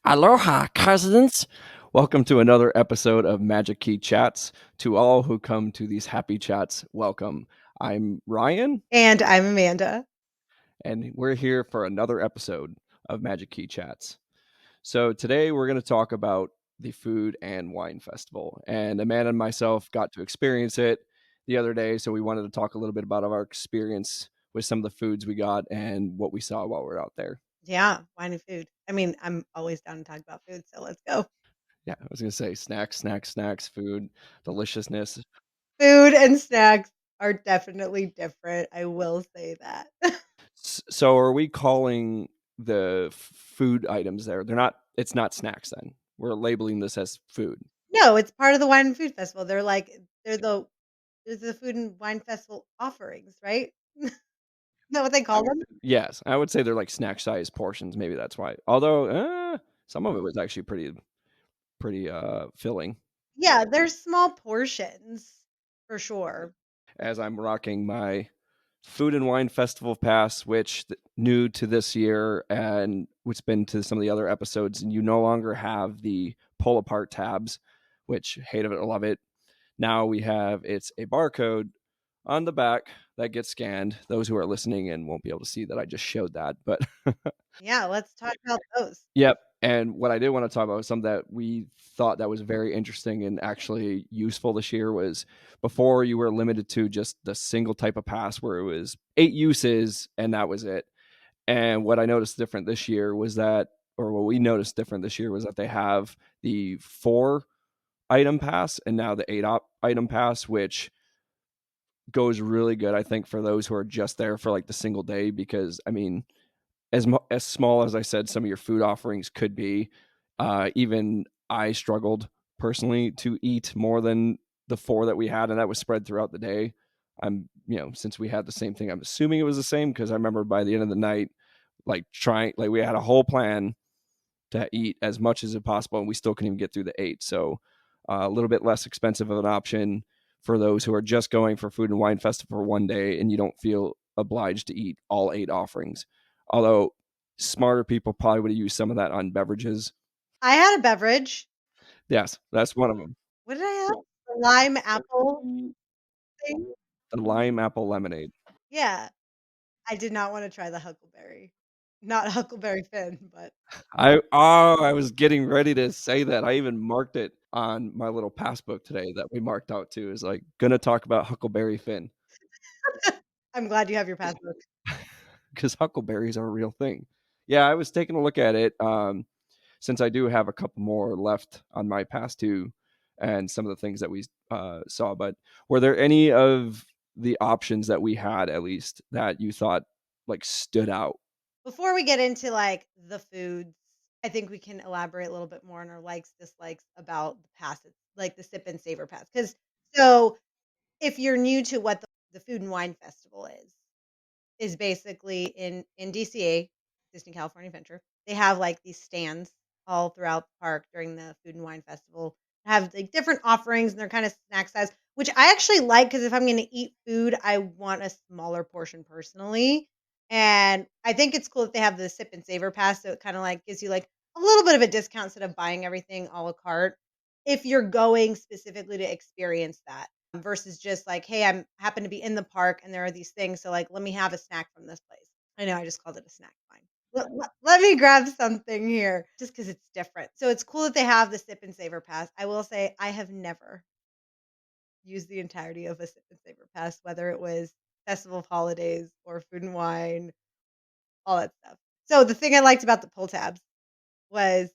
Aloha, cousins. Welcome to another episode of Magic Key Chats. To all who come to these happy chats, welcome. I'm Ryan, And I'm Amanda. and we're here for another episode of Magic Key Chats. So today we're going to talk about the Food and Wine Festival. And Amanda and myself got to experience it the other day, so we wanted to talk a little bit about our experience with some of the foods we got and what we saw while we were out there. Yeah, wine and food. I mean, I'm always down to talk about food, so let's go. Yeah, I was going to say snacks, food, deliciousness. Food and snacks are definitely different. I will say that. So are we calling the food items there? They're not. It's not snacks then. We're labeling this as food. No, it's part of the wine and food festival. They're the food and wine festival offerings, right? Is that what they call them? Yes, I would say they're like snack size portions. Maybe that's why. Although some of it was actually pretty filling. Yeah, they're small portions for sure. As I'm rocking my Food and Wine Festival pass, which new to this year and which been to some of the other episodes, and you no longer have the pull apart tabs, which hate of it or love it. Now we have it's a barcode on the back that gets scanned. Those who are listening and won't be able to see that I just showed that, but Yeah, let's talk about those. yep. And what I did want to talk about was something that we thought that was very interesting and actually useful this year was before you were limited to just the single type of pass where it was 8 uses and that was it. And what I noticed different this year was that, or what we noticed different this year was that they have the 4 item pass and now the item pass, which goes really good, I think, for those who are just there for like the single day. Because I mean, as small as I said, some of your food offerings could be. Even I struggled personally to eat more than the 4 that we had, and that was spread throughout the day. Since we had the same thing, I'm assuming it was the same because I remember by the end of the night, like we had a whole plan to eat as much as possible, and we still couldn't even get through the 8. So a little bit less expensive of an option for those who are just going for Food and Wine Festival for one day, and you don't feel obliged to eat all 8 offerings. Although smarter people probably would have used some of that on beverages. I had a beverage. Yes, that's one of them. What did I have? The lime apple thing. The lime apple lemonade. Yeah, I did not want to try the huckleberry. Not Huckleberry Finn, but I was getting ready to say that. I even marked it on my little passbook today that we marked out too. Is like gonna talk about Huckleberry Finn. I'm glad you have your passbook. Because huckleberries are a real thing. Yeah, I was taking a look at it since I do have a couple more left on my pass too, and some of the things that we saw. But were there any of the options that we had at least that you thought like stood out? Before we get into like the foods, I think we can elaborate a little bit more on our likes, dislikes about the pass, like the sip and savor pass. Because so if you're new to what the Food and Wine Festival is basically in DCA, Disney California Adventure. They have like these stands all throughout the park during the Food and Wine Festival. Have like different offerings and they're kind of snack size, which I actually like because if I'm going to eat food, I want a smaller portion personally. And I think it's cool that they have the sip and savor pass, so it kind of like gives you like a little bit of a discount instead of buying everything a la carte if you're going specifically to experience that versus just like, hey, I'm happen to be in the park and there are these things, so like, let me have a snack from this place. I know I just called it a snack. Fine. Let me grab something here just because it's different. So it's cool that they have the sip and savor pass. I will say I have never used the entirety of a sip and savor pass, whether it was Festival of Holidays or Food and Wine, all that stuff. So the thing I liked about the pull tabs was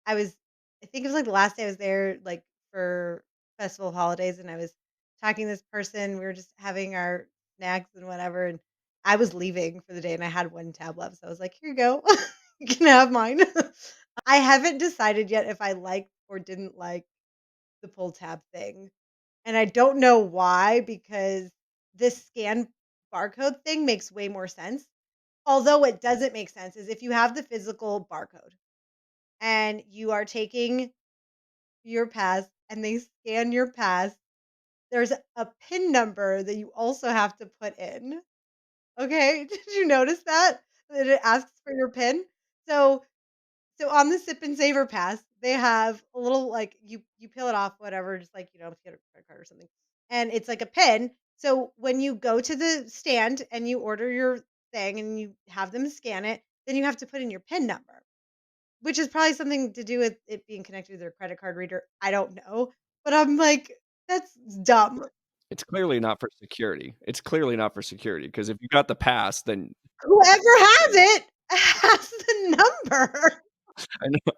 I was I think it was, like, the last day I was there, like, for Festival of Holidays, and I was talking to this person, we were just having our snacks and whatever, and I was leaving for the day, and I had 1 tab left, so I was like, "Here you go. You can have mine." I haven't decided yet if I liked or didn't like the pull tab thing, and I don't know why because this scan barcode thing makes way more sense. Although what doesn't make sense is if you have the physical barcode and you are taking your pass and they scan your pass, there's a PIN number that you also have to put in. Okay? Did you notice that? That it asks for your PIN? So So on the Sip and Savor Pass, they have a little like you peel it off, whatever, just like if you get a credit card or something, and it's like a pin. So when you go to the stand and you order your thing and you have them scan it, then you have to put in your pin number, which is probably something to do with it being connected to their credit card reader. I don't know, but I'm like, that's dumb. It's clearly not for security. It's clearly not for security because if you got the pass, then Whoever has it has the number. I know.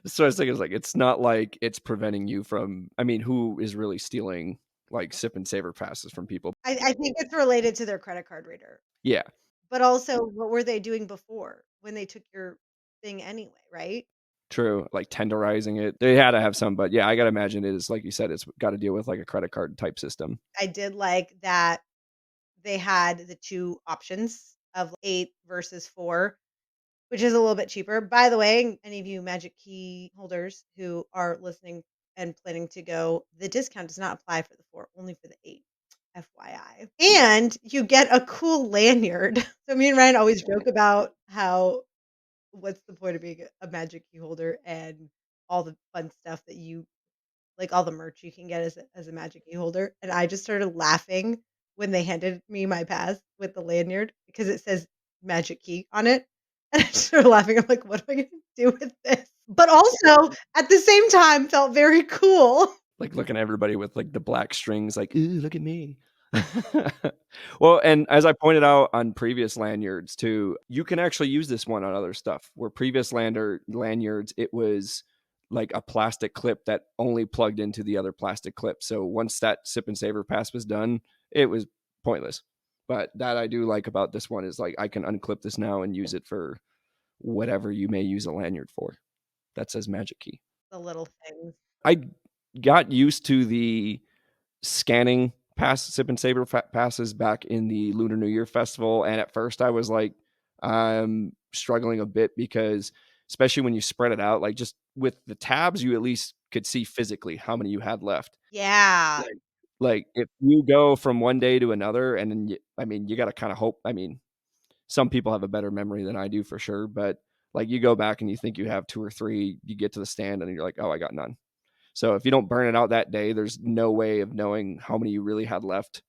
So I was thinking, it's like it's not like it's preventing you from. I mean, who is really stealing like sip and savor passes from people? I think it's related to their credit card reader. Yeah, But also, what were they doing before when they took your thing anyway, right? true. Like tenderizing it, they had to have some, but yeah, I gotta imagine it is like you said. It's got to deal with like a credit card type system. I did like that they had the 2 options of 8 versus 4, which is a little bit cheaper. By the way, any of you Magic Key holders who are listening and planning to go, the discount does not apply for the 4, only for the 8. FYI. And you get a cool lanyard. So me and Ryan always joke about how what's the point of being a Magic Key holder and all the fun stuff that you like all the merch you can get as a Magic Key holder, and I just started laughing when they handed me my pass with the lanyard because it says Magic Key on it, and I just started laughing. I'm like, "What am I gonna do with this?" But also, at the same time, felt very cool. Like looking at everybody with like the black strings, like, ooh, look at me. Well, and as I pointed out on previous lanyards too, you can actually use this one on other stuff. Where previous lanyards, it was like a plastic clip that only plugged into the other plastic clip. So once that sip and savor pass was done, it was pointless. But that I do like about this one is like I can unclip this now and use it for whatever you may use a lanyard for. That says Magic Key. The little things. I got used to the scanning pass sip and saber passes back in the Lunar New Year festival, and at first I was like, I'm struggling a bit because especially when you spread it out, like just with the tabs, you at least could see physically how many you had left. Yeah. Like if you go from one day to another, and then I mean, you got to kind of hope. I mean, some people have a better memory than I do for sure, but like you go back and you think you have two or three, you get to the stand and you're like, oh, I got none. So if you don't burn it out that day, there's no way of knowing how many you really had left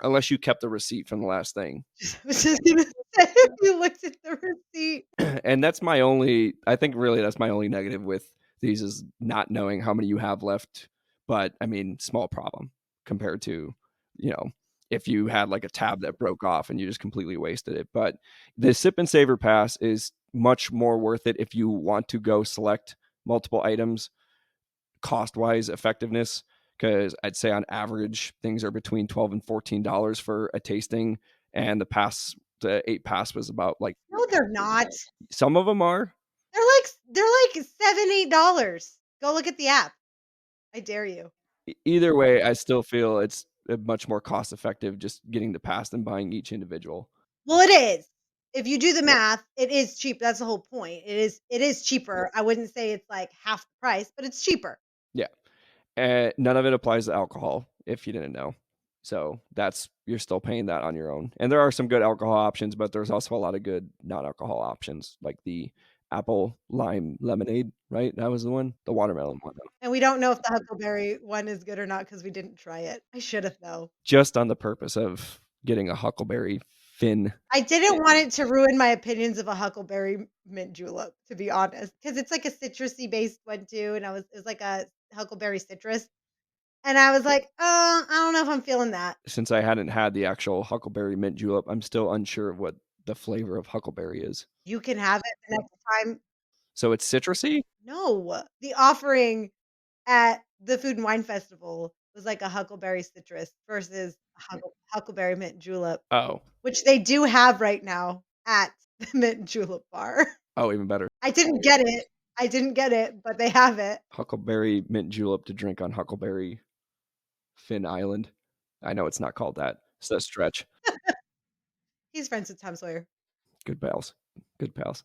unless you kept the receipt from the last thing. I was just gonna say if you looked at the receipt. And that's my only, I think really that's my only negative with these is not knowing how many you have left. But I mean, small problem compared to, you know, if you had like a tab that broke off and you just completely wasted it. But the sip and savor pass is much more worth it if you want to go select multiple items cost wise effectiveness, because I'd say on average things are between $12 and $14 for a tasting, and the 8 pass was about like No, they're not. some of them are. They're like $7, $8. Go look at the app. I dare you. Either way, I still feel it's much more cost effective just getting the pass than buying each individual. Well, it is. If you do the math, it is cheap. That's the whole point. It is cheaper. I wouldn't say it's like half the price, but it's cheaper. Yeah, and none of it applies to alcohol if you didn't know. So that's you're still paying that on your own. And there are some good alcohol options, but there's also a lot of good non-alcohol options, like the apple lime lemonade, right? That was the one, the watermelon one, And we don't know if the huckleberry one is good or not because we didn't try it. I should have though. just on the purpose of getting a huckleberry fin. I didn't want it to ruin my opinions of a huckleberry mint julep, to be honest, because it's like a citrusy based one too, and it was like a huckleberry citrus, and I was like, I don't know if I'm feeling that. Since I hadn't had the actual huckleberry mint julep, I'm still unsure of what the flavor of huckleberry is. You can have it the next time. So it's citrusy? No, the offering at the Food and Wine Festival was like a huckleberry citrus versus a huckleberry mint julep, Oh. which they do have right now at the mint julep bar. Oh, even better. I didn't get it. I didn't get it, but they have it. Huckleberry mint julep to drink on Huckleberry Fin Island. I know it's not called that. It's a stretch. He's friends with Tom Sawyer. Good pals. Good pals.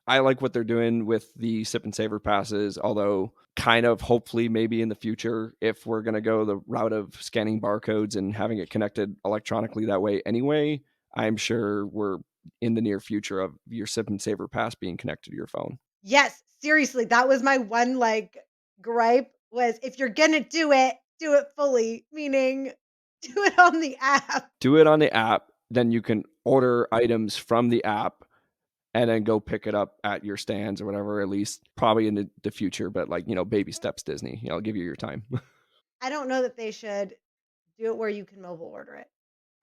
I like what they're doing with the sip and savor passes, although kind of hopefully maybe in the future, if we're going to go the route of scanning barcodes and having it connected electronically that way anyway, I'm sure we're in the near future of your sip and savor pass being connected to your phone. Yes, seriously, that was my one, like, gripe was if you're gonna do it fully, meaning do it on the app. Do it on the app, then you can order items from the app and then go pick it up at your stands or whatever, at least probably in the future, but like, baby steps, Disney, I'll give you your time. I don't know that they should do it where you can mobile order it.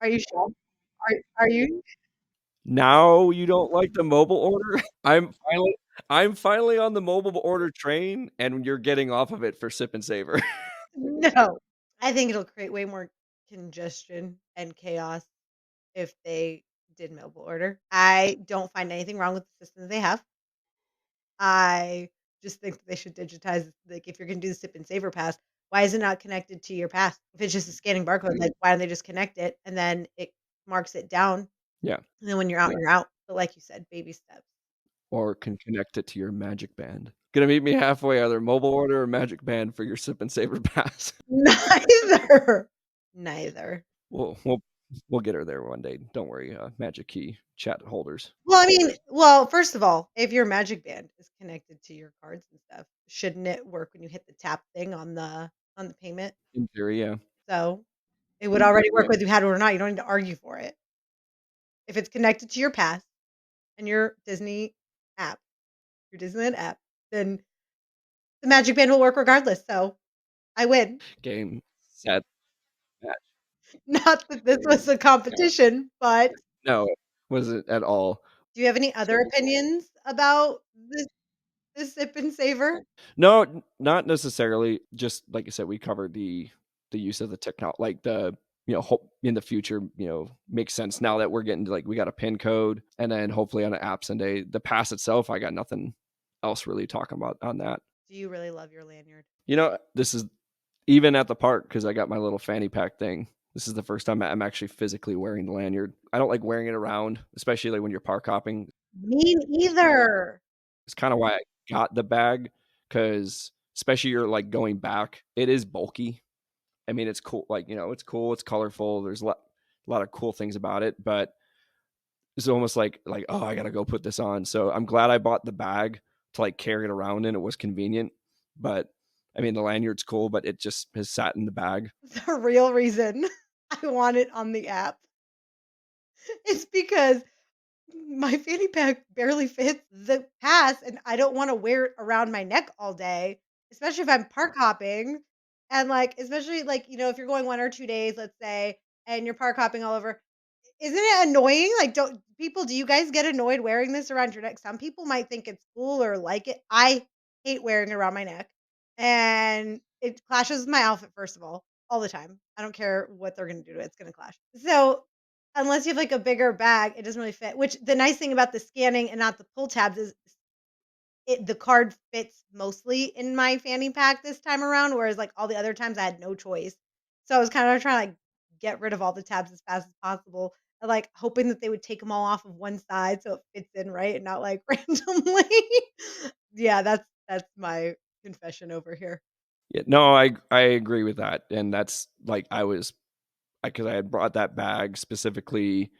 Are you sure? Are you? Now you don't like the mobile order? I'm finally on the mobile order train, and you're getting off of it for Sip and Savor. No. I think it'll create way more congestion and chaos if they did mobile order. I don't find anything wrong with the system they have. I just think that they should digitize, like, if you're gonna do the Sip and Saver pass, why is it not connected to your pass? If it's just a scanning barcode, like, why don't they just connect it and then it marks it down, Yeah, and then when you're out, you're out. But like you said, baby steps. or can connect it to your Magic Band. Gonna meet me halfway, either mobile order or Magic Band for your Sip and Savor pass. Neither. Neither. We'll get her there one day. Don't worry, Magic Key chat holders. Well, I mean, well, first of all, if your Magic Band is connected to your cards and stuff, shouldn't it work when you hit the tap thing on the payment? In theory, yeah. So, it would already work Yeah. whether you had it or not, you don't need to argue for it. If it's connected to your pass and your Disney app, your Disneyland app, then the Magic Band will work regardless, so I win. Game, set, match. Not that this was a competition, but No, it wasn't at all. do you have any other opinions about this Sip and Savor? No, not necessarily. Just like I said, we covered the use of the technology, like the hope in the future, makes sense now that we're getting to, like, we got a pin code, and then hopefully on an app someday. The pass itself, I got nothing else really talking about on that. Do you really love your lanyard? This is even at the park because I got my little fanny pack thing. This is the first time I'm actually physically wearing the lanyard. I don't like wearing it around, especially like when you're park hopping. Me neither. It's kind of why I got the bag, because especially you're like going back, it is bulky. I mean, it's cool. Like, it's cool. It's colorful. There's a lot of cool things about it, but it's almost like, oh, I gotta go put this on. So I'm glad I bought the bag to like carry it around, and it was convenient. But I mean, the lanyard's cool, but it just has sat in the bag. The real reason I want it on the app is because my fanny pack barely fits the pass, and I don't wanna wear it around my neck all day, especially if I'm park hopping, and, like, especially, like, if you're going 1 or 2 days, let's say, and you're park hopping all over. Isn't it annoying? Like, do you guys get annoyed wearing this around your neck? Some people might think it's cool or like it. I hate wearing it around my neck, and it clashes with my outfit, first of all the time. I don't care what they're gonna do to it, it's gonna clash. So, unless you have, like, a bigger bag, it doesn't really fit, which the nice thing about the scanning and not the pull tabs is the card fits mostly in my fanny pack this time around, whereas, like, all the other times I had no choice. So I was kinda trying to, like, get rid of all the tabs as fast as possible, and, like, hoping that they would take them all off of one side so it fits in right and not, like, randomly. Yeah, that's my confession over here. Yeah, no, I agree with that, and that's like because I had brought that bag specifically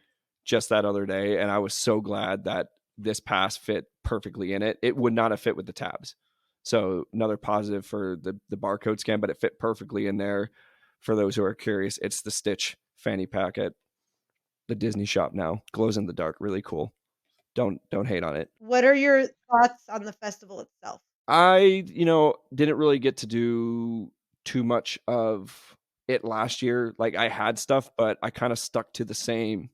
just that other day, and I was so glad that this pass fit perfectly in it. It would not have fit with the tabs. So another positive for the barcode scan, but it fit perfectly in there. For those who are curious, it's the Stitch fanny pack at the Disney shop now. Glows in the dark, really cool. Don't hate on it. What are your thoughts on the festival itself? I, didn't really get to do too much of it last year. Like, I had stuff, but I kind of stuck to the same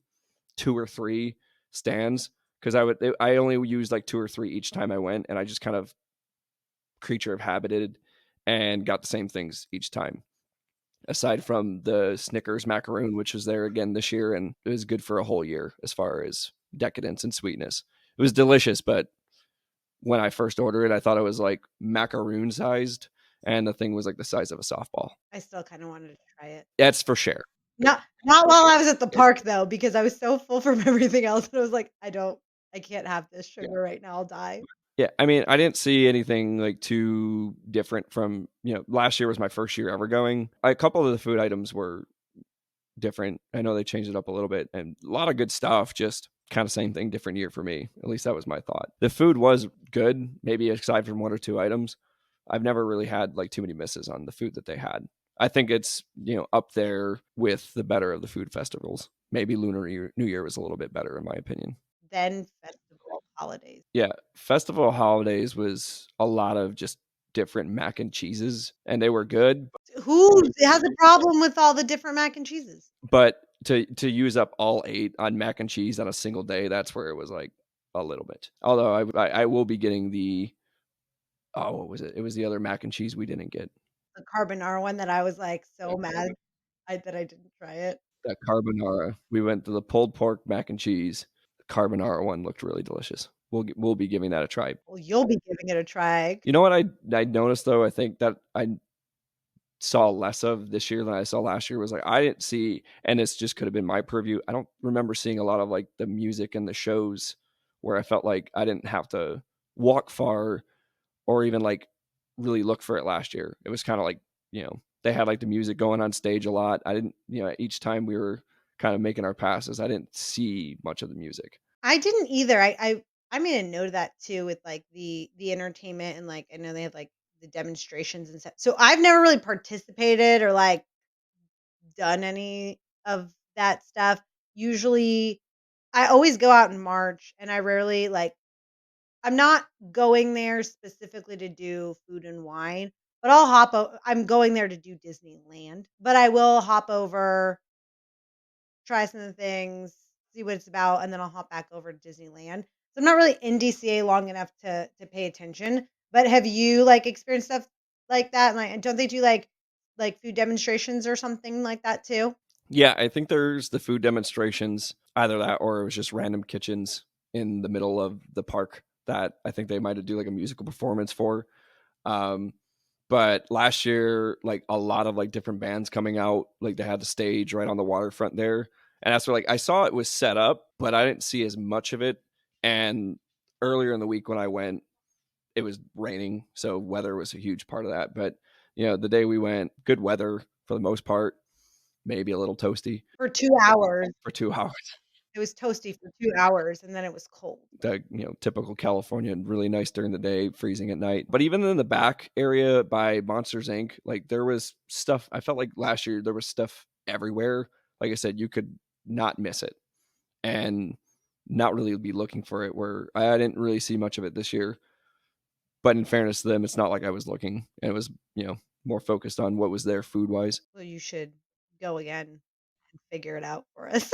two or three stands because I only used like two or three each time I went, and I just kind of creature of habited and got the same things each time. Aside from the Snickers macaroon, which was there again this year, and it was good for a whole year as far as decadence and sweetness. It was delicious, but when I first ordered it, I thought it was like macaroon sized, and the thing was like the size of a softball. I still kinda wanted to try it. That's for sure. Not while I was at the park though, because I was so full from everything else, and I was like, I can't have this Yeah. sugar right now, I'll die." Yeah. I mean, I didn't see anything like too different from, last year was my first year ever going. A couple of the food items were different. I know they changed it up a little bit, and a lot of good stuff. Just kind of same thing, different year for me. At least that was my thought. The food was good, maybe aside from one or two items. I've never really had like too many misses on the food that they had. I think it's, up there with the better of the food festivals. Maybe New Year was a little bit better in my opinion. Then festival holidays. Yeah, festival holidays was a lot of just different mac and cheeses, and they were good, Who has a problem with all the different mac and cheeses? but to use up all 8 on mac and cheese on a single day, that's where it was, like, a little bit. Although I will be getting the what was it? It was the other mac and cheese we didn't get. The carbonara one that I was, like, so mad that I didn't try it. That carbonara. We went to the pulled pork mac and cheese. The carbonara one looked really delicious. We'll be giving that a try. Well, you'll be giving it a try. You know what I noticed though? I think that I saw less of this year than I saw last year was like I didn't see, and it's just could have been my purview. I don't remember seeing a lot of like the music and the shows where I felt like I didn't have to walk far or even like really look for it last year. It was kind of like, they had like the music going on stage a lot. I didn't, each time we were kind of making our passes, I didn't see much of the music. I didn't either. I made a note of that too with, like, the entertainment and, like, I know they had, like, the demonstrations and stuff. So I've never really participated or, like, done any of that stuff. Usually I always go out in March, and I rarely, like, I'm not going there specifically to do food and wine, but I'm going there to do Disneyland, but I will hop over, try some of the things, see what it's about, and then I'll hop back over to Disneyland. So I'm not really in DCA long enough to pay attention. But have you, like, experienced stuff like that? And, like, don't they do like food demonstrations or something like that too? Yeah, I think there's the food demonstrations, either that or it was just random kitchens in the middle of the park that I think they might do like a musical performance for. Um, but last year, like a lot of like different bands coming out, like they had the stage right on the waterfront there. And that's where like I saw it was set up, but I didn't see as much of it. And earlier in the week when I went, it was raining, so weather was a huge part of that. But the day we went, good weather for the most part, maybe a little toasty For 2 hours. for 2 hours. It was toasty for 2 hours, and then it was cold. The typical California, really nice during the day, freezing at night. But even in the back area by Monsters Inc., like there was stuff. I felt like last year there was stuff everywhere. Like I said, you could not miss it and not really be looking for it. Where I didn't really see much of it this year. But in fairness to them, it's not like I was looking. It was more focused on what was there food wise. Well, you should go again and figure it out for us.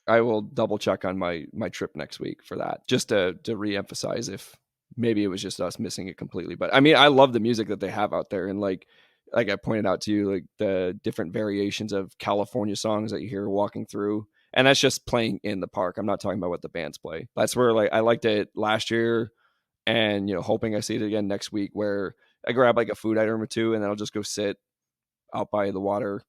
I will double check on my trip next week for that, just to reemphasize if maybe it was just us missing it completely. But I mean, I love the music that they have out there, and like I pointed out to you, like the different variations of California songs that you hear walking through, and that's just playing in the park. I'm not talking about what the bands play. That's where like I liked it last year, and hoping I see it again next week, where I grab like a food item or two, and then I'll just go sit out by the water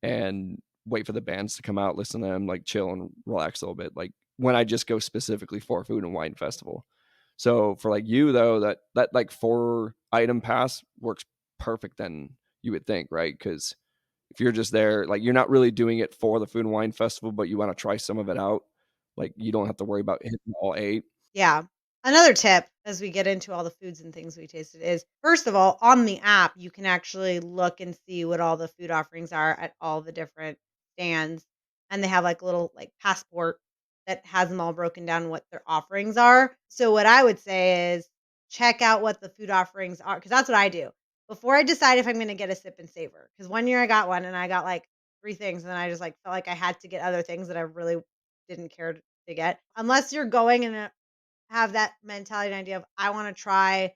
and wait for the bands to come out, listen to them, like chill and relax a little bit. Like when I just go specifically for food and wine festival. So for like you though, that like 4 item pass works perfect then you would think, right? Because if you're just there, like you're not really doing it for the food and wine festival, but you want to try some of it out. Like you don't have to worry about hitting all 8. Yeah. Another tip as we get into all the foods and things we tasted is, first of all, on the app, you can actually look and see what all the food offerings are at all the different stands. And they have like a little like passport that has them all broken down what their offerings are. So what I would say is check out what the food offerings are because that's what I do. Before I decide if I'm going to get a sip and savor. Because one year I got one and I got like 3 things and then I just like felt like I had to get other things that I really didn't care to get. Unless you're going and have that mentality and idea of I want to try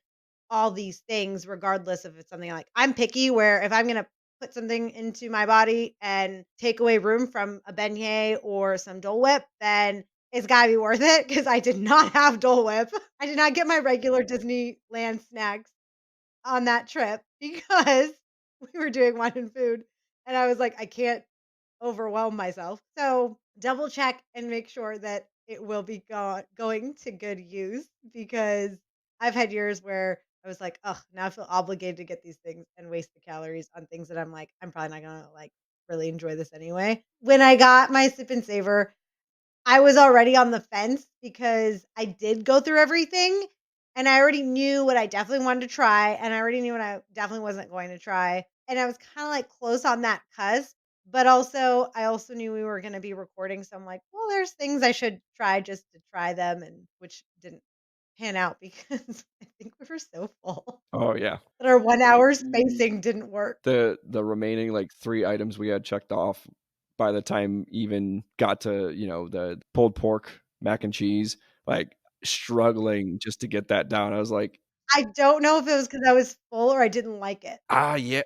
all these things regardless if it's something like I'm picky where if I'm going to put something into my body and take away room from a beignet or some Dole Whip, then it's got to be worth it because I did not have Dole Whip. I did not get my regular Disneyland snacks on that trip because we were doing wine and food. And I was like, I can't overwhelm myself. So double check and make sure that it will be going to good use because I've had years where I was like, oh, now I feel obligated to get these things and waste the calories on things that I'm like, I'm probably not gonna like really enjoy this anyway. When I got my sip and savor, I was already on the fence because I did go through everything, and I already knew what I definitely wanted to try, and I already knew what I definitely wasn't going to try, and I was kinda, like, close on that cusp, but also I also knew we were gonna be recording, so I'm like, "Well, there's things I should try just to try them," and which didn't pan out because I think we were so full Oh, yeah. that our 1 hour spacing didn't work. The remaining, like, 3 items we had checked off by the time even got to, the pulled pork, mac and cheese, like, struggling just to get that down. I was like, I don't know if it was because I was full or I didn't like it. Yeah,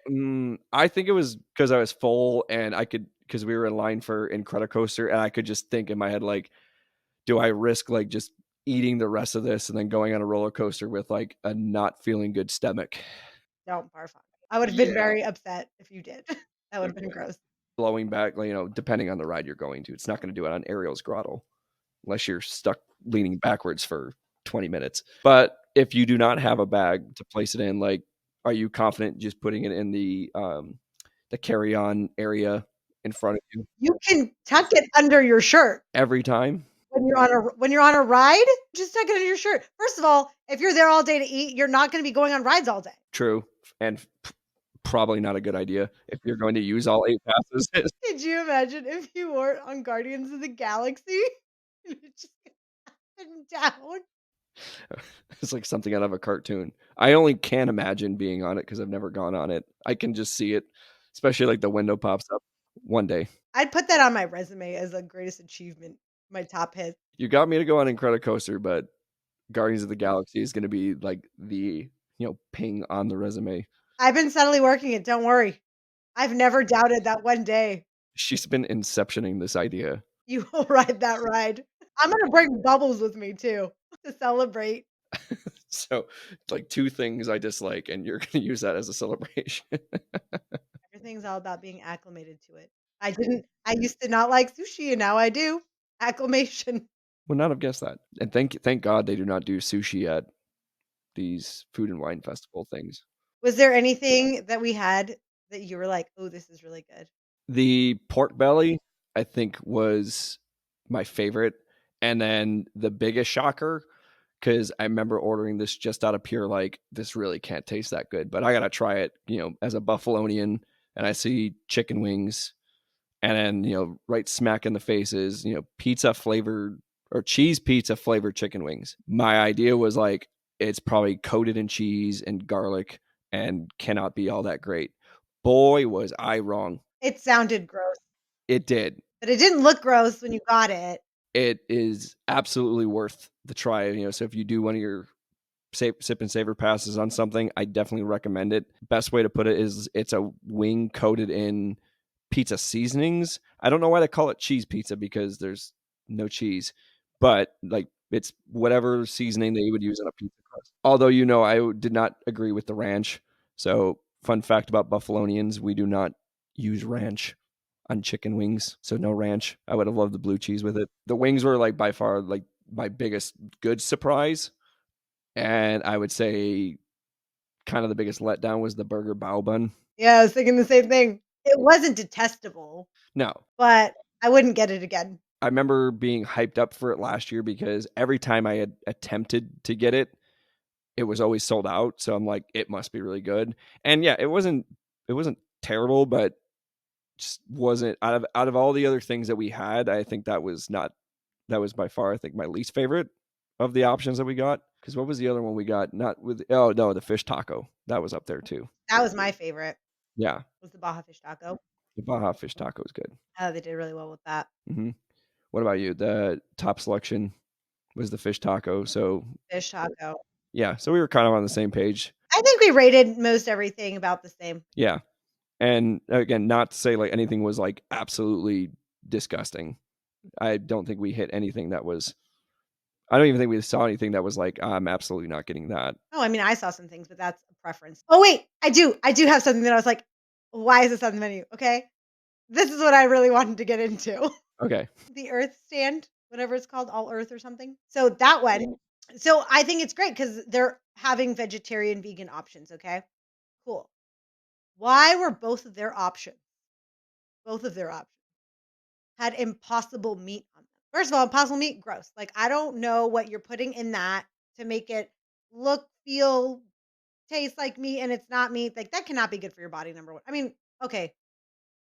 I think it was because I was full and I could because we were in line for Incredicoaster, and I could just think in my head, like, "Do I risk, like, just eating the rest of this and then going on a roller coaster with, like, a not feeling good stomach?" Don't barf on me. I would've been Yeah. very upset if you did. That would've been gross. Blowing back, like, depending on the ride you're going to, it's not gonna do it on Ariel's Grotto unless you're stuck leaning backwards for 20 minutes. But if you do not have a bag to place it in, like, are you confident just putting it in the carry-on area in front of you You can tuck it under your shirt every time? when you're on a ride, just tuck it under your shirt. First of all, if you're there all day to eat, you're not gonna be going on rides all day. True, and probably not a good idea if you're going to use all 8 passes. Could you imagine if you were on Guardians of the Galaxy? And it just up and down. It's like something out of a cartoon. I only can imagine being on it because 'cause I've never gone on it. I can just see it, especially, like, the window pops up one day. I'd put that on my resume as a greatest achievement, my top hit. You got me to go on Incredicoaster, but Guardians of the Galaxy is gonna be, like, the, ping on the resume. I've been subtly working it, don't worry. I've never doubted that one day She's been inceptioning this idea. you will ride that ride. I'm gonna bring bubbles with me too to celebrate. So, like, 2 things I dislike, and you're gonna use that as a celebration. Everything's all about being acclimated to it. I used to not like sushi and now I do. Acclimation. Would not have guessed that, and thank God they do not do sushi at these food and wine festival things. Was there anything that we had that you were like, "Oh, this is really good?" The pork belly, I think, was my favorite, and then the biggest shocker, because I remember ordering this just out of pure, like, "This really can't taste that good, but I gotta try it," as a Buffalonian, and I see chicken wings, and then, right smack in the face is, pizza flavored or cheese pizza flavored chicken wings. My idea was, like, it's probably coated in cheese and garlic and cannot be all that great. Boy, was I wrong. It sounded gross, It did. but it didn't look gross when you got it. It is absolutely worth the try, so if you do one of your sip and savor passes on something, I definitely recommend it. Best way to put it is it's a wing coated in pizza seasonings. I don't know why they call it cheese pizza because there's no cheese, but, like, it's whatever seasoning that you would use on a pizza crust. Although, I did not agree with the ranch. So, fun fact about Buffalonians, we do not use ranch on chicken wings, so no ranch. I would have loved the blue cheese with it. The wings were, like, by far, like, my biggest good surprise, and I would say kinda the biggest letdown was the burger bao bun. Yeah, I was thinking the same thing. It wasn't detestable, No. but I wouldn't get it again. I remember being hyped up for it last year because every time I had attempted to get it, it was always sold out, so I'm like, "It must be really good." And yeah, it wasn't terrible, but just wasn't out of all the other things that we had, I think that was by far, I think, my least favorite of the options that we got. Because what was the other one we got? Not with oh, no, the fish taco. That was up there too. That was my favorite, Yeah, was the Baja fish taco. the Baja fish taco is good. They did really well with that. Mhm. What about you? The top selection was the fish taco, so Fish taco. yeah, so we were kind of on the same page. I think we rated most everything about the same. Yeah, and again, not to say, like, anything was, like, absolutely disgusting. I don't think we hit anything that was I don't even think we saw anything that was like, "I'm absolutely not getting that." Oh, I mean, I saw some things, but that's a preference. Oh, wait, I do. I do have something that I was like, "Why is this on the menu?" Okay. This is what I really wanted to get into. Okay. The Earth Stand, whatever it's called, All Earth or something. So that one. So I think it's great because they're having vegetarian, vegan options. Okay. Cool. Why were both of their options had impossible meat on them? First of all, impossible meat, gross. Like, I don't know what you're putting in that to make it look, feel, taste like meat, and it's not meat. Like, that cannot be good for your body, number 1. I mean, okay,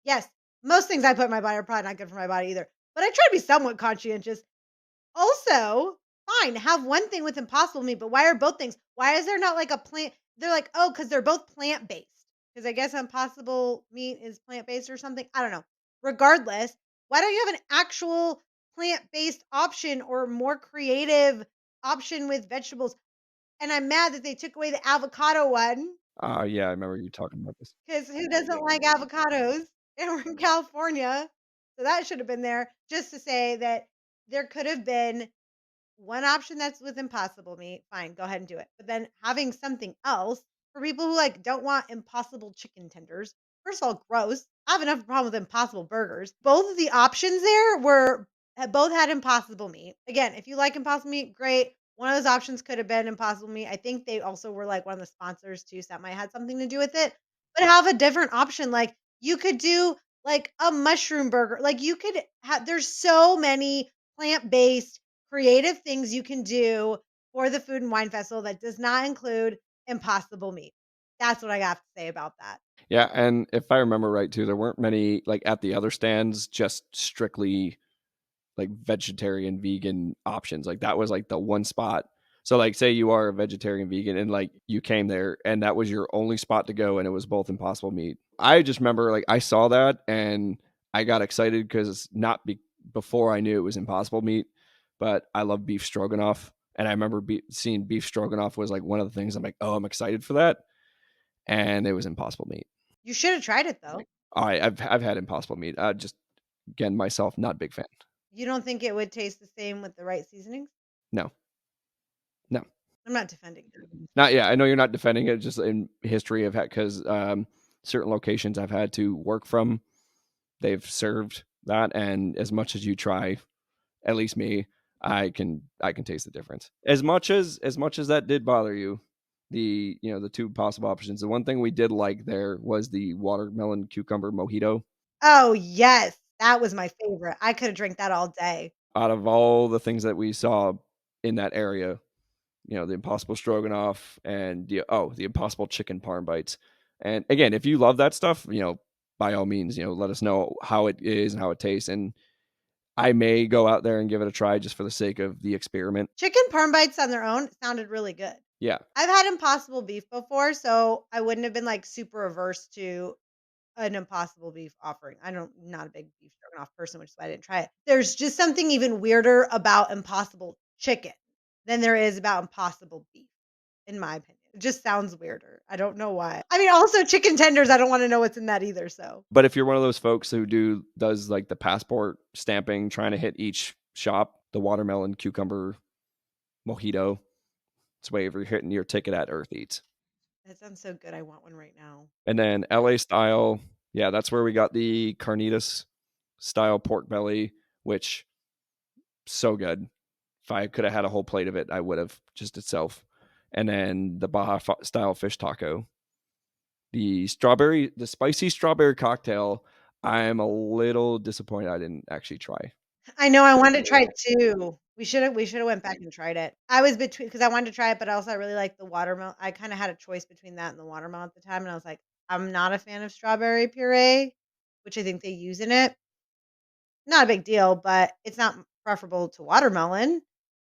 yes, most things I put in my body are probably not good for my body either, but I try to be somewhat conscientious. Also, fine, have one thing with impossible meat, but why are both things? Why is there not like a plant? They're like, oh, because they're both plant based. Because I guess impossible meat is plant based or something. I don't know. Regardless, why don't you have an actual plant based option or more creative option with vegetables? And I'm mad that they took away the avocado one Yeah, I remember you talking about this. because who doesn't like avocados? And we're in California. So that should have been there just to say that there could have been one option that's with impossible meat, fine, go ahead and do it. But then having something else for people who like don't want impossible chicken tenders. First of all, gross. I have enough problem with impossible burgers. Both of the options there were both had impossible meat. Again, if you like impossible meat, great. One of those options could have been impossible meat. I think they also were like one of the sponsors too, so that might have something to do with it. But have a different option. Like you could do like a mushroom burger. Like you could have there's so many plant-based creative things you can do for the Food and Wine Festival that does not include impossible meat. That's what I have to say about that. Yeah, and if I remember right too, there weren't many like at the other stands just strictly like vegetarian vegan options. Like that was like the one spot. So like say you are a vegetarian vegan and like you came there and that was your only spot to go and it was both impossible meat. I just remember like I saw that and I got excited because not before I knew it was impossible meat, but I love beef stroganoff and I remember seeing beef stroganoff was like one of the things I'm like, oh, I'm excited for that, and it was impossible meat. You should have tried it though. Like, I've had impossible meat. Just again myself, not a big fan. You don't think it would taste the same with the right seasonings? No, no. I'm not defending them. Not yeah, I know you're not defending it. Just in history of because certain locations I've had to work from, they've served that, and as much as you try, at least me, I can taste the difference. As much as that did bother you, the two possible options. The one thing we did like there was the watermelon cucumber mojito. Oh yes, that was my favorite. I could have drank that all day. Out of all the things that we saw in that area, the Impossible Stroganoff and the Impossible Chicken Parm Bites. And again, if you love that stuff, by all means, let us know how it is and how it tastes. And I may go out there and give it a try just for the sake of the experiment. Chicken parm bites on their own sounded really good. Yeah. I've had impossible beef before, so I wouldn't have been like super averse to an impossible beef offering. I don't not a big beef stroganoff person, which is why I didn't try it. There's just something even weirder about impossible chicken than there is about impossible beef, in my opinion. It just sounds weirder. I don't know why. I mean, also chicken tenders, I don't want to know what's in that either. So But if you're one of those folks who does like the passport stamping, trying to hit each shop, the watermelon cucumber mojito, it's way you're hitting your ticket at Earth Eats. that sounds so good. I want one right now. And then LA style, yeah, that's where we got the carnitas style pork belly, which so good. If I could have had a whole plate of it, I would have just itself. And then the Baja style fish taco, the spicy strawberry cocktail. I'm a little disappointed I didn't actually try. I know I wanted to try it too. We should have went back and tried it. I was between because I wanted to try it, but also I really like the watermelon. I kind of had a choice between that and the watermelon at the time, and I was like, I'm not a fan of strawberry puree, which I think they use in it. Not a big deal, but it's not preferable to watermelon.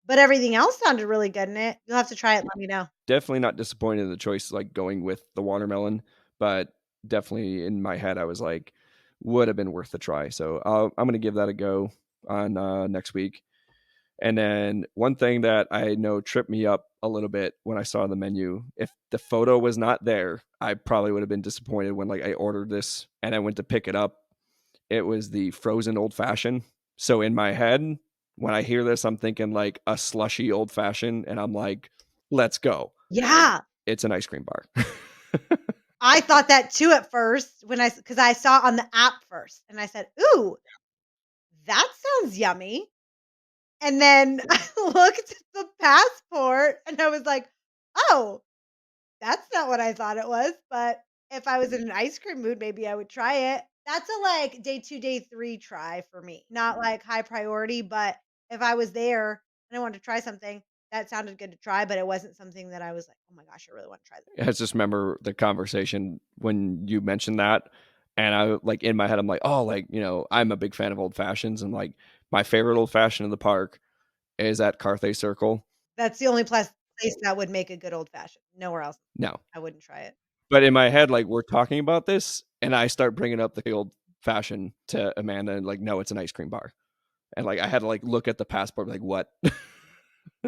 But everything else sounded really good in it. You'll have to try it and let me know. Definitely not disappointed in the choice, like going with the watermelon, but definitely in my head, I was like, would have been worth the try. So I'm going to give that a go on next week. And then one thing that I know tripped me up a little bit when I saw the menu, if the photo was not there, I probably would have been disappointed when like I ordered this and I went to pick it up. It was the frozen old fashioned. So in my head, when I hear this, I'm thinking like a slushy old fashioned, and I'm like, let's go. Yeah. It's an ice cream bar. I thought that too at first because I saw on the app first and I said, "Ooh, that sounds yummy." And then I looked at the passport and I was like, "Oh, that's not what I thought it was." But if I was in an ice cream mood, maybe I would try it. That's a, like, day 2, day 3 try for me, not, like, high priority, but if I was there and I wanted to try something, that sounded good to try, but it wasn't something that I was like, "Oh my gosh, I really wanna try this." I just remember the conversation when you mentioned that, and I like in my head, I'm like, oh, like I'm a big fan of old fashions, and like my favorite old fashioned in the park is at Carthay Circle. That's the only place that would make a good old fashioned. Nowhere else. No, I wouldn't try it. but in my head, like we're talking about this, and I start bringing up the old fashioned to Amanda, and like, no, it's an ice cream bar, and like I had to like look at the passport, like what?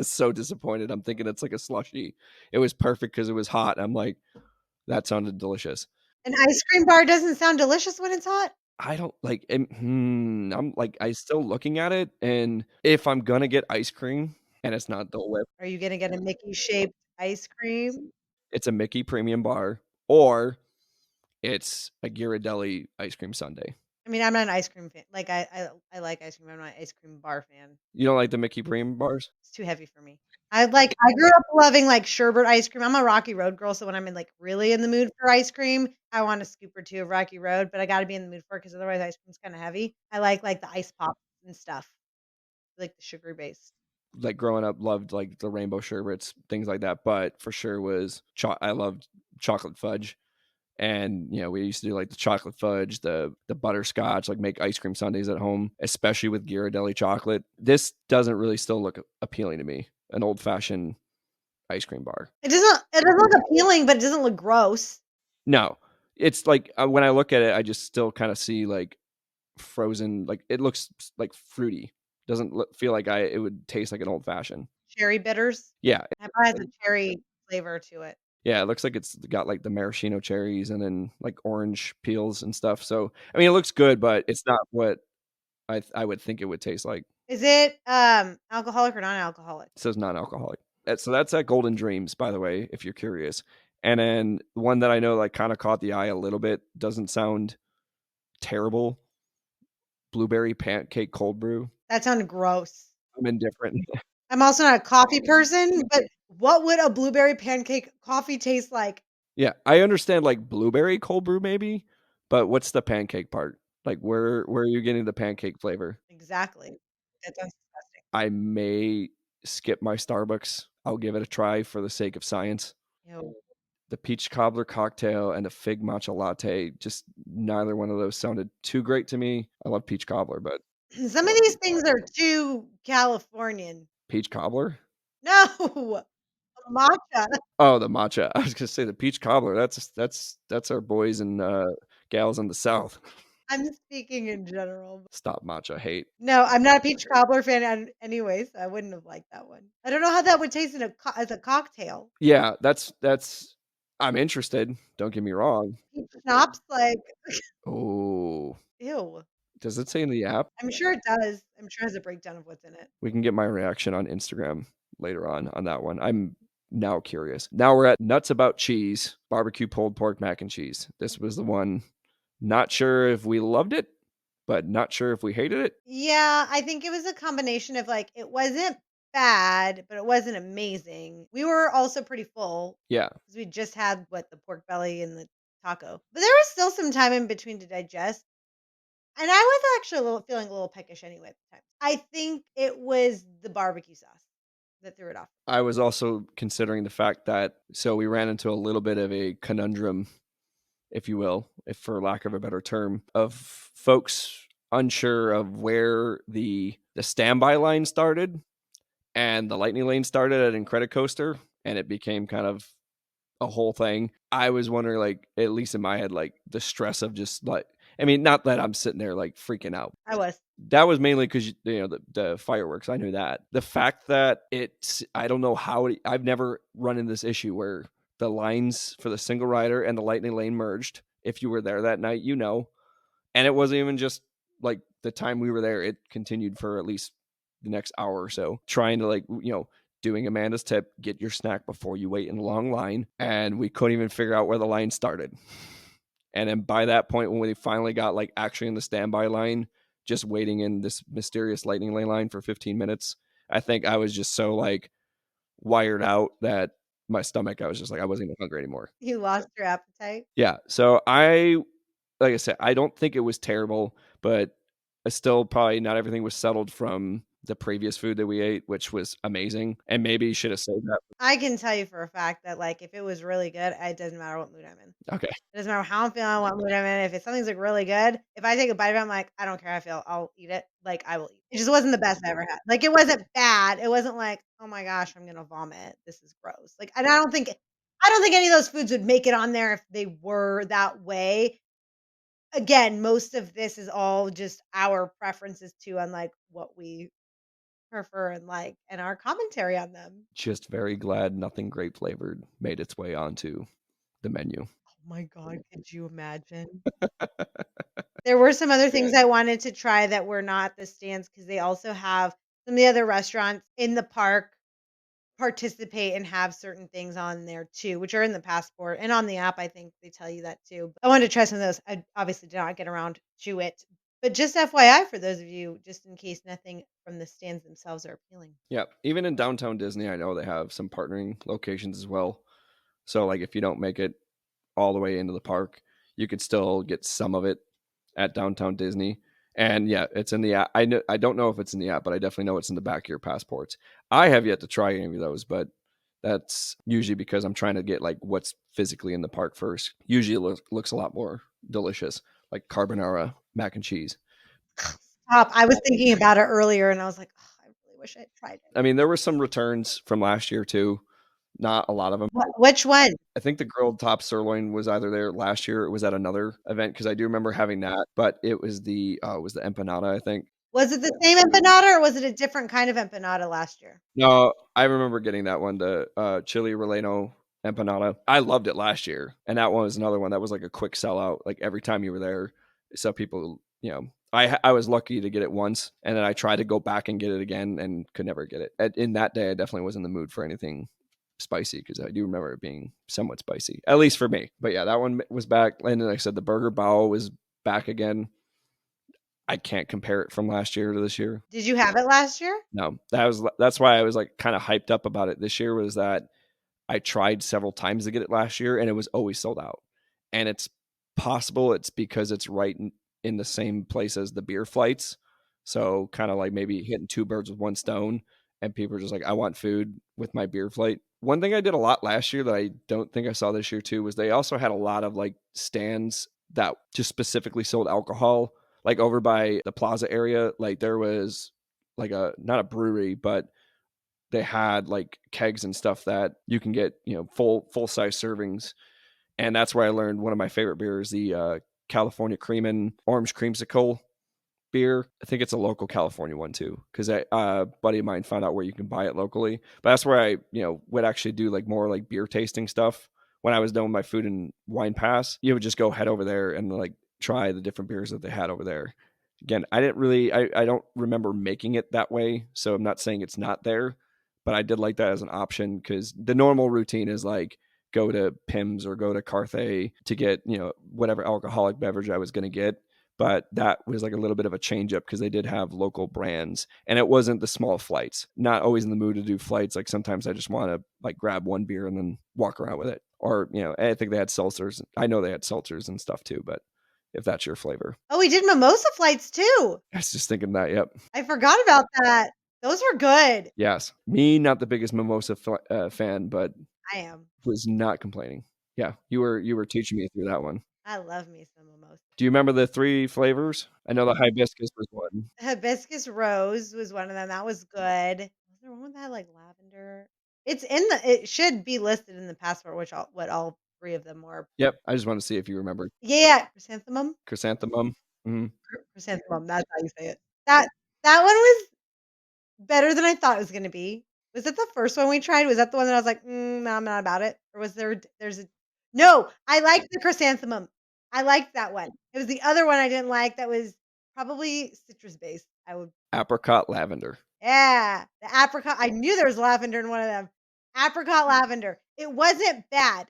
So disappointed. I'm thinking it's like a slushy. It was perfect because it was hot. I'm like, that sounded delicious. An ice cream bar doesn't sound delicious when it's hot? I don't like. I'm like, I still looking at it, and if I'm gonna get ice cream, and it's not Dole Whip, Are you gonna get a Mickey-shaped ice cream? it's a Mickey Premium Bar, or it's a Ghirardelli ice cream sundae. I mean, I'm not an ice cream fan. Like, I like ice cream. I'm not an ice cream bar fan. You don't like the Mickey Premium bars? It's too heavy for me. I grew up loving, like, sherbet ice cream. I'm a Rocky Road girl, so when I'm in, like, really in the mood for ice cream, I want a scoop or 2 of Rocky Road, but I gotta be in the mood for it because otherwise ice cream's kinda heavy. I like, the ice pops and stuff, like the sugary base. Like growing up, loved like the rainbow sherbets, things like that. But for sure was I loved chocolate fudge. And we used to do like the chocolate fudge, the butterscotch, like make ice cream sundaes at home, especially with Ghirardelli chocolate. This doesn't really still look appealing to me. An old fashioned ice cream bar. It doesn't look appealing, but it doesn't look gross. No, it's like when I look at it, I just still kind of see like frozen. Like it looks like fruity. Doesn't feel like it would taste like an old fashioned. Cherry bitters. Yeah, It probably has a cherry flavor to it. yeah, it looks like it's got like the maraschino cherries and then like orange peels and stuff. So I mean, it looks good, but it's not what I would think it would taste like. Is it, alcoholic or non-alcoholic? It says non-alcoholic. So that's at Golden Dreams, by the way, if you're curious. And then the one that I know like kind of caught the eye a little bit, doesn't sound terrible. Blueberry pancake cold brew. That sounded gross. I'm indifferent. I'm also not a coffee person, but what would a blueberry pancake coffee taste like? Yeah, I understand like blueberry cold brew maybe, but what's the pancake part? Like where are you getting the pancake flavor? Exactly. That sounds disgusting. I may skip my Starbucks. I'll give it a try for the sake of science. Ew. The peach cobbler cocktail and a fig matcha latte, just neither one of those sounded too great to me. I love peach cobbler, but Some of these things are too Californian. peach cobbler? No, matcha. Oh, the matcha. I was gonna say the peach cobbler. That's our boys and gals in the South. I'm speaking in general. Stop matcha hate. No, I'm not a peach cobbler fan anyways, so I wouldn't have liked that one. I don't know how that would taste in as a cocktail. Yeah, that's I'm interested. Don't get me wrong. Peach schnapps, like, Oh, ew. does it say in the app? I'm sure it does. I'm sure it has a breakdown of what's in it. We can get my reaction on Instagram later on that one. I'm now curious. Now we're at nuts about cheese, barbecue pulled pork mac and cheese. This was the one. Not sure if we loved it, but not sure if we hated it. Yeah, I think it was a combination of, like, it wasn't bad, but it wasn't amazing. We were also pretty full Yeah, because we just had, what, the pork belly and the taco. But there was still some time in between to digest, and I was actually feeling a little peckish anyway at the time. I think it was the barbecue sauce that threw it off. I was also considering the fact that so we ran into a little bit of a conundrum, if you will, if for lack of a better term, of folks unsure of where the standby line started and the lightning lane started at Incredicoaster, and it became kind of a whole thing. I was wondering, like, at least in my head, like the stress of just like, I mean, not that I'm sitting there like freaking out. I was. That was mainly because the fireworks. I knew that. The fact that I don't know how I've never run into this issue where the lines for the single rider and the lightning lane merged. If you were there that night, and it wasn't even just like the time we were there. It continued for at least the next hour or so, trying to like doing Amanda's tip, get your snack before you wait in a long line, and we couldn't even figure out where the line started. And then by that point, when we finally got like actually in the standby line, just waiting in this mysterious lightning lane line for 15 minutes, I think I was just so like wired out that my stomach, I was just like, I wasn't even hungry anymore. You lost your appetite? Yeah. So I like I said, I don't think it was terrible, but still probably not everything was settled from the previous food that we ate, which was amazing, and maybe you should have saved that. I can tell you for a fact that, like, if it was really good, it doesn't matter what mood I'm in. Okay, It doesn't matter how I'm feeling, what mood I'm in. If it's something's, like, really good, if I take a bite of it, I'm like, "I don't care how I feel, I'll eat it." Like, I will eat it. It just wasn't the best I ever had. Like, it wasn't bad. It wasn't like, "Oh my gosh, I'm gonna vomit. This is gross." Like, and I don't think any of those foods would make it on there if they were that way. Again, most of this is all just our preferences too on, like, what we prefer and like, and our commentary on them. just very glad nothing grape flavored made its way onto the menu. Oh my god, could you imagine? There were some other things I wanted to try that were not the stands because they also have some of the other restaurants in the park participate and have certain things on there too, which are in the passport and on the app, I think they tell you that too. I wanted to try some of those. I obviously did not get around to it. But just FYI for those of you, just in case nothing from the stands themselves are appealing. Yeah, even in downtown Disney, I know they have some partnering locations as well. So, like, if you don't make it all the way into the park, you could still get some of it at downtown Disney. And yeah, it's in the app. I don't know if it's in the app, but I definitely know it's in the back of your passports. I have yet to try any of those, but that's usually because I'm trying to get like what's physically in the park first. Usually it looks a lot more delicious, like carbonara, mac and cheese. Stop. I was thinking about it earlier and I was like, "Ugh, I really wish I'd tried it." I mean, there were some returns from last year too. Not a lot of them. Which one? I think the grilled top sirloin was either there last year or it was at another event because I do remember having that, but it was the empanada, I think. Was it the same empanada or was it a different kind of empanada last year? No, I remember getting that one, the chili relleno empanada. I loved it last year, and that one was another one that was like a quick sellout. Like every time you were there, some people, I was lucky to get it once, and then I tried to go back and get it again and could never get it. In that day, I definitely was in the mood for anything spicy because I do remember it being somewhat spicy, at least for me. But yeah, that one was back, and then like I said the burger bao was back again. I can't compare it from last year to this year. Did you have it last year? No, that's why I was like kind of hyped up about it this year was that I tried several times to get it last year and it was always sold out. And it's possible it's because it's right in the same place as the beer flights. So kind of like maybe hitting two birds with one stone and people are just like I want food with my beer flight. One thing I did a lot last year that I don't think I saw this year too was they also had a lot of like stands that just specifically sold alcohol like over by the plaza area like there was like a not a brewery but they had like kegs and stuff that you can get full size servings and that's where I learned one of my favorite beers the California cream and orange creamsicle beer. I think it's a local California one too, because a buddy of mine found out where you can buy it locally. But that's where I, would actually do like more like beer tasting stuff when I was done with my food and wine pass. You would just go head over there and like try the different beers that they had over there. Again, I don't remember making it that way, so I'm not saying it's not there, but I did like that as an option because the normal routine is like go to Pim's or go to Carthay to get whatever alcoholic beverage I was going to get, but that was like a little bit of a change up because they did have local brands and it wasn't the small flights. Not always in the mood to do flights. Like sometimes I just want to like grab one beer and then walk around with it. Or, I think they had seltzers. I know they had seltzers and stuff too, but if that's your flavor. Oh, we did mimosa flights too. I was just thinking that, yep. I forgot about that. Those were good. Yes. Me, not the biggest mimosa fan, but I am. was not complaining. Yeah, you were teaching me through that one. I love me some mimosa. Do you remember the three flavors? I know the hibiscus was one. Hibiscus rose was one of them. That was good. Was there one that had like lavender? It should be listed in the passport, which what all three of them were. Yep. I just wanted to see if you remembered. Yeah, chrysanthemum. Chrysanthemum. Mhm. Chrysanthemum. That's how you say it. That that one was better than I thought it was gonna be. Was it the first one we tried? Was that the one that I was like, no, I'm not about it? Or was there's a no, I liked the chrysanthemum. I liked that one. It was the other one I didn't like that was probably citrus based. I would Apricot lavender. yeah, the apricot. I knew there was lavender in one of them. Apricot lavender. It wasn't bad.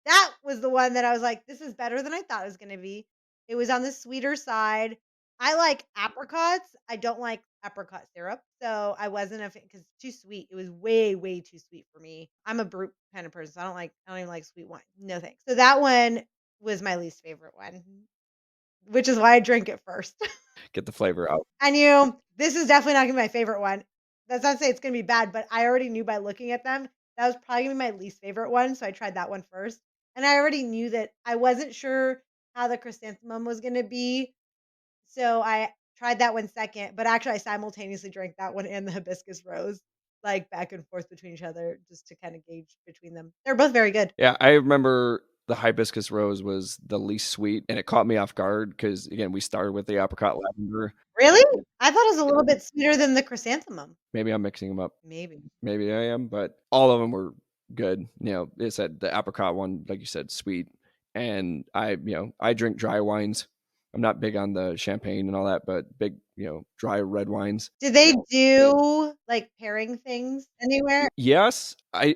That was the one that I was like, "This is better than I thought it was gonna be." It was on the sweeter side. I like apricots. I don't like apricot syrup, so I wasn't a fan because it's too sweet. It was way, way too sweet for me. I'm a brute kind of person, so I don't even like sweet wine. No thanks. So that one was my least favorite one. which is why I drink it first. Get the flavor out. I knew this is definitely not gonna be my favorite one. That's not to say it's gonna be bad, but I already knew by looking at them that was probably gonna be my least favorite one, so I tried that one first. And I already knew that I wasn't sure how the chrysanthemum was gonna be, so I tried that one second, but actually I simultaneously drank that one and the hibiscus rose, like, back and forth between each other just to kinda gauge between them. They're both very good. Yeah, I remember the hibiscus rose was the least sweet, and it caught me off guard because again, we started with the apricot lavender. Really? I thought it was a little bit sweeter than the chrysanthemum. Maybe I'm mixing them up. Maybe. Maybe I am, but all of them were good. You know, it said the apricot one, like you said, sweet. And I drink dry wines. I'm not big on the champagne and all that, but big, dry red wines. Did they do, like, pairing things anywhere? Yes, I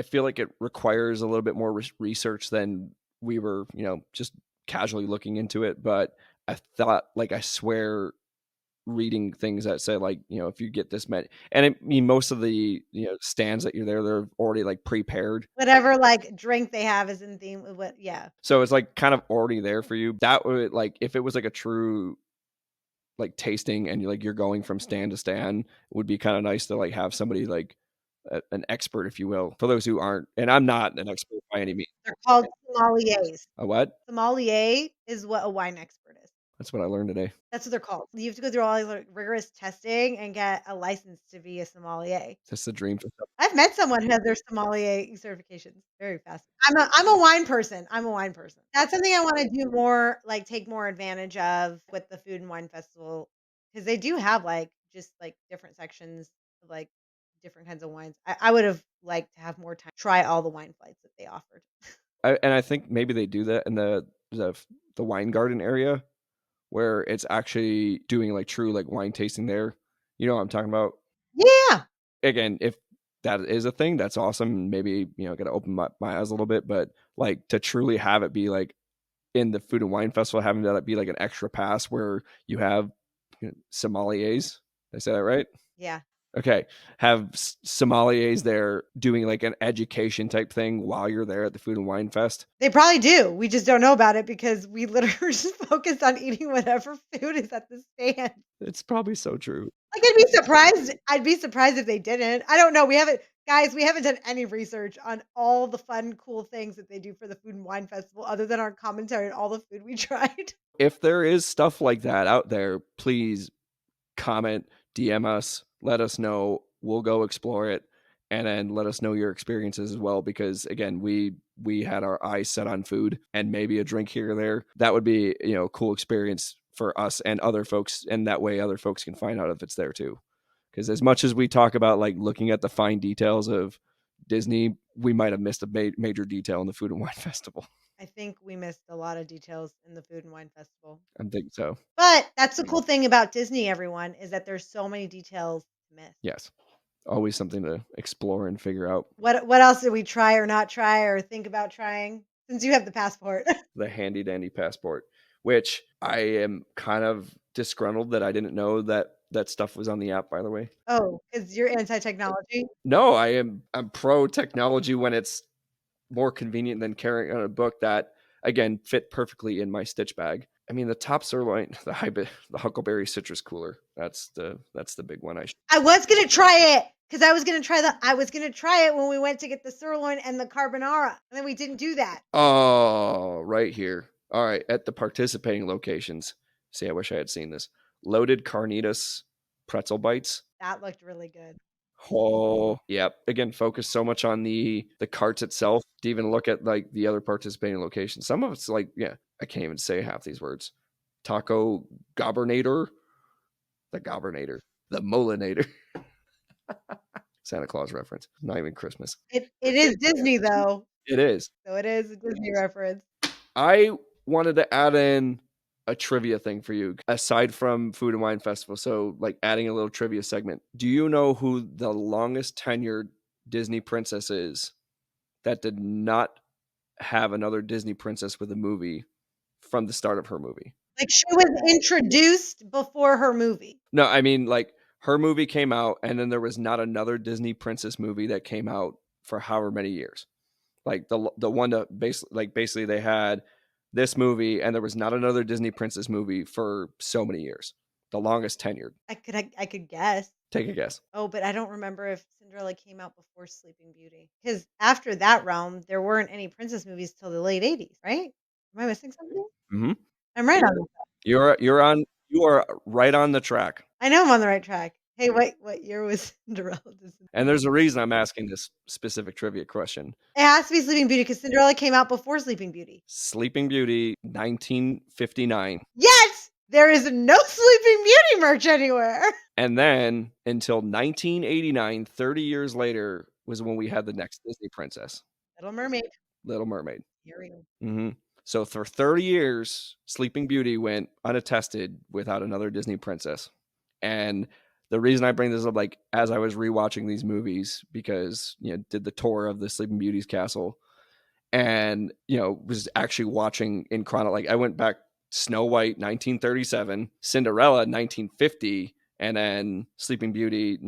feel like it requires a little bit more research than we were, just casually looking into it. But I thought, like, I swear reading things that say like if you get this many, and I mean most of the stands that you're there, they're already like prepared, Whatever, like, drink they have is in theme with what yeah. so it's like kind of already there for you. That would, like, if it was like a true like tasting and you're going from stand to stand, it would be kind of nice to like have somebody like an expert, if you will, for those who aren't, and I'm not an expert by any means. They're called sommeliers. A what? Sommelier is what a wine expert is. That's what I learned today. That's what they're called. You have to go through all these, like, rigorous testing and get a license to be a sommelier. That's the dream for some. I've met someone who has their sommelier certifications. Very fast. I'm a wine person. I'm a wine person. That's something I wanna do more, like, take more advantage of with the Food and Wine Festival because they do have, like, just, like, different sections of, like, different kinds of wines. I would have liked to have more time to try all the wine flights that they offered. And I think maybe they do that in the wine garden area, where it's actually doing like true like wine tasting there. You know what I'm talking about? Yeah. Again, if that is a thing, that's awesome. Maybe, got to open my eyes a little bit, but like to truly have it be like in the Food and Wine Festival, having that be like an extra pass where you have sommeliers. Did I say that right? Yeah. Okay. Have sommeliers there doing like an education type thing while you're there at the Food and Wine Fest. They probably do. We just don't know about it because we literally just focus on eating whatever food is at the stand. It's probably so true. Like, I'd be surprised if they didn't. I don't know. We haven't done any research on all the fun, cool things that they do for the Food and Wine Festival other than our commentary on all the food we tried. If there is stuff like that out there, please comment, DM us, let us know. We'll go explore it, and then let us know your experiences as well. Because again, we had our eyes set on food and maybe a drink here or there. That would be a cool experience for us and other folks, and that way other folks can find out if it's there too. Because as much as we talk about like looking at the fine details of Disney, we might have missed a major detail in the Food and Wine Festival. I think we missed a lot of details in the Food and Wine Festival. I think so. But that's the cool thing about Disney, everyone, is that there's so many details to miss. Yes. Always something to explore and figure out. What else did we try or not try or think about trying? Since you have the passport. The handy dandy passport, which I am kind of disgruntled that I didn't know that stuff was on the app, by the way. Oh, because you're anti-technology? No, I'm pro technology when it's more convenient than carrying on a book that again fit perfectly in my Stitch bag. I mean, the top sirloin, the Huckleberry citrus cooler. That's the big one. I was gonna try it because I was gonna try it when we went to get the sirloin and the carbonara, and then we didn't do that. Oh, right here. All right, at the participating locations. See, I wish I had seen this. Loaded carnitas pretzel bites. That looked really good. Oh, yep. Again, focus so much on the carts itself to even look at like the other participating locations. Some of it's like, yeah, I can't even say half these words. Taco gobernator, the molinator. Santa Claus reference. Not even Christmas. It is Disney though, It is. so it is a Disney reference. I wanted to add in a trivia thing for you aside from Food and Wine Festival. So, like adding a little trivia segment. Do you know who the longest tenured Disney princess is that did not have another Disney princess with a movie from the start of her movie? Like she was introduced before her movie. No, I mean like her movie came out and then there was not another Disney princess movie that came out for however many years. Like the one that basically they had this movie, and there was not another Disney princess movie for so many years. The longest tenured. I could guess. Take a guess. Oh, but I don't remember if Cinderella came out before Sleeping Beauty. Because after that realm, there weren't any princess movies till the late '80s, right? Am I missing something? Mhm. I'm right on this. You are right on the track. I know I'm on the right track. Hey, what year was Cinderella? And there's a reason I'm asking this specific trivia question. It has to be Sleeping Beauty because Cinderella came out before Sleeping Beauty. Sleeping Beauty, 1959. Yes! There is no Sleeping Beauty merch anywhere. And then until 1989, 30 years later, was when we had the next Disney princess, Little Mermaid. Little Mermaid. Ariel. Mhm. So for 30 years, Sleeping Beauty went unattested without another Disney princess. And the reason I bring this up, like as I was rewatching these movies, because did the tour of the Sleeping Beauty's castle, and was actually watching in chrono. Like I went back, Snow White 1937, Cinderella 1950, and then Sleeping Beauty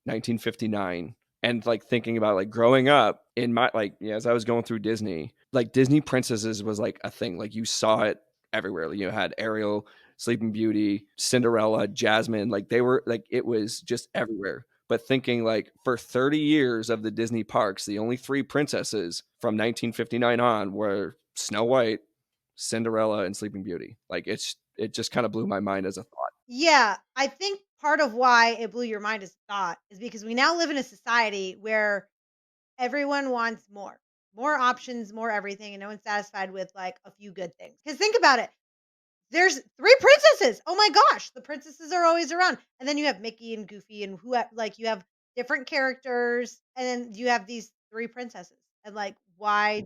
1959. And like thinking about like growing up in my as I was going through Disney, like Disney princesses was like a thing. Like you saw it everywhere. You had Ariel, Sleeping Beauty, Cinderella, Jasmine. Like they were like it was just everywhere. But thinking like for 30 years of the Disney parks, the only three princesses from 1959 on were Snow White, Cinderella, and Sleeping Beauty. Like it just kind of blew my mind as a thought. Yeah, I think part of why it blew your mind as a thought is because we now live in a society where everyone wants more. More options, more everything, and no one's satisfied with like a few good things. Because think about it. There's 3 princesses. Oh my gosh, the princesses are always around. And then you have Mickey and Goofy and like you have different characters and then you have these 3 princesses. And like why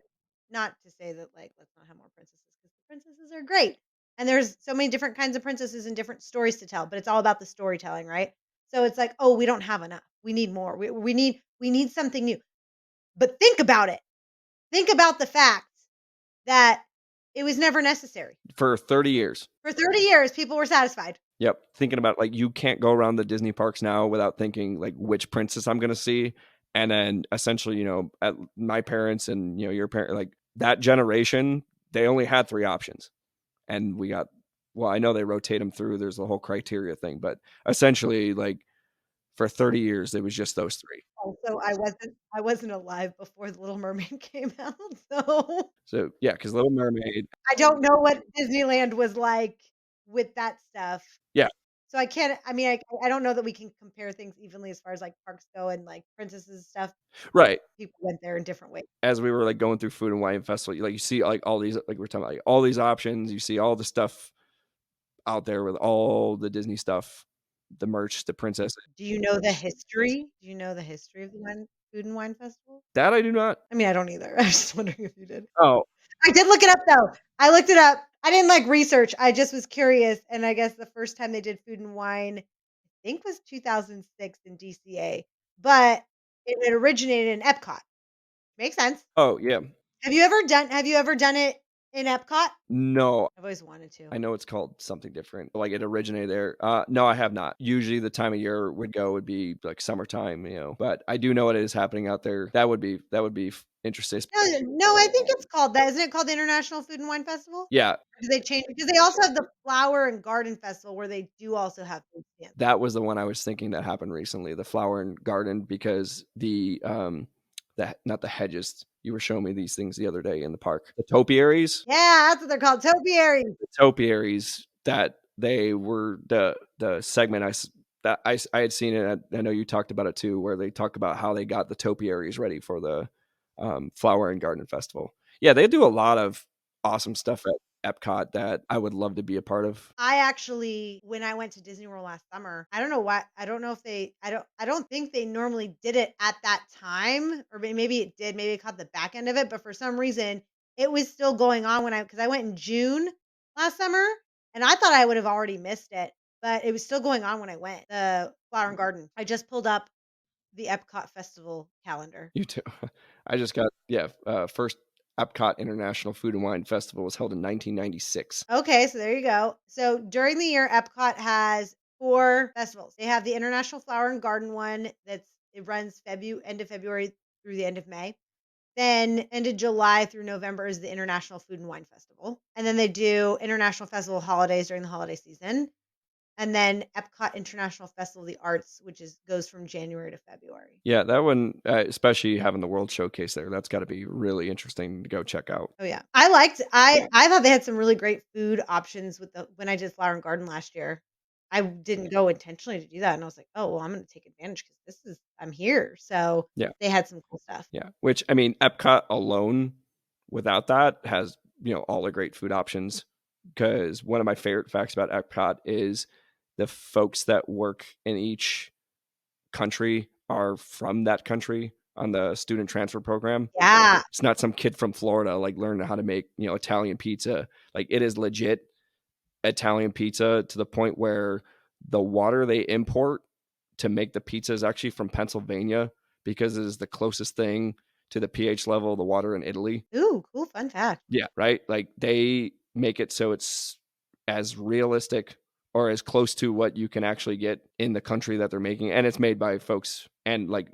not to say that like let's not have more princesses because the princesses are great. And there's so many different kinds of princesses and different stories to tell, but it's all about the storytelling, right? So it's like, "Oh, we don't have enough. We need more. We need something new." But think about it. Think about the fact that it was never necessary. For 30 years. For 30 years, people were satisfied. Yep. Thinking about like you can't go around the Disney parks now without thinking like which princess I'm gonna see. And then essentially, at my parents and your parent, like that generation, they only had three options. And we got, well, I know they rotate them through. There's the whole criteria thing, but essentially, like for 30 years, it was just those three. Also, I wasn't alive before The Little Mermaid came out, so So yeah, because Little Mermaid, I don't know what Disneyland was like with that stuff. yeah, So I can't I mean, I don't know that we can compare things evenly as far as, like, parks go and, like, princesses stuff. right. People went there in different ways. As we were like going through Food and Wine Festival, you see like all these, like we're talking about, like all these options. You see all the stuff out there with all the Disney stuff, the merch, the princess. Do you know the history? Do you know the history of the wine Food and Wine Festival? That I do not. I mean, I don't either. I was just wondering if you did. Oh, I did look it up though. I looked it up. I didn't like research. I just was curious, and I guess the first time they did Food and Wine, I think was 2006 in DCA, but it originated in Epcot. Makes sense. oh yeah. Have you ever done it in Epcot? No, I've always wanted to. I know it's called something different. Like it originated there. No, I have not. Usually the time of year would go would be like summertime, But I do know what is happening out there. That would be interesting. No, no, I think it's called that. Isn't it called the International Food and Wine Festival? Yeah, Or do they change because they also have the Flower and Garden Festival where they do also have food stands. that was the one I was thinking that happened recently, the flower and garden, because the not the hedges. You were showing me these things the other day in the park. The topiaries, Yeah, that's what they're called, topiaries. the topiaries that they were the segment I had seen it. I know you talked about it too, where they talk about how they got the topiaries ready for the flower and garden festival. Yeah, they do a lot of awesome stuff at Epcot that I would love to be a part of. I actually when I went to Disney World last summer, I don't know why I don't know if they I don't think they normally did it at that time, or maybe it did, maybe it caught the back end of it, but for some reason, it was still going on when because I went in June last summer, and I thought I would have already missed it, but it was still going on when I went, the Flower and Garden. I just pulled up the Epcot Festival calendar. You too. I just got first Epcot International Food and Wine Festival was held in 1996. Okay, so there you go. So during the year, Epcot has 4 festivals. They have the International Flower and Garden one it runs end of February through the end of May. Then end of July through November is the International Food and Wine Festival. And then they do International Festival holidays during the holiday season. And then Epcot International Festival of the Arts, which is goes from January to February. Yeah, that one, especially having the World Showcase there, that's got to be really interesting to go check out. Oh yeah. I thought they had some really great food options with the when I did Flower and Garden last year. I didn't go intentionally to do that and I was like, "Oh, well, I'm going to take advantage cuz this is I'm here." So, Yeah, they had some cool stuff. yeah. Which I mean, Epcot alone, without that, has all the great food options. Because one of my favorite facts about Epcot is the folks that work in each country are from that country on the student transfer program. Yeah. It's not some kid from Florida like learning how to make Italian pizza. Like it is legit Italian pizza to the point where the water they import to make the pizza is actually from Pennsylvania because it is the closest thing to the pH level of the water in Italy. Ooh, cool fun fact. Yeah, right. Like they make it so it's as realistic or as close to what you can actually get in the country that they're making, and it's made by folks, and like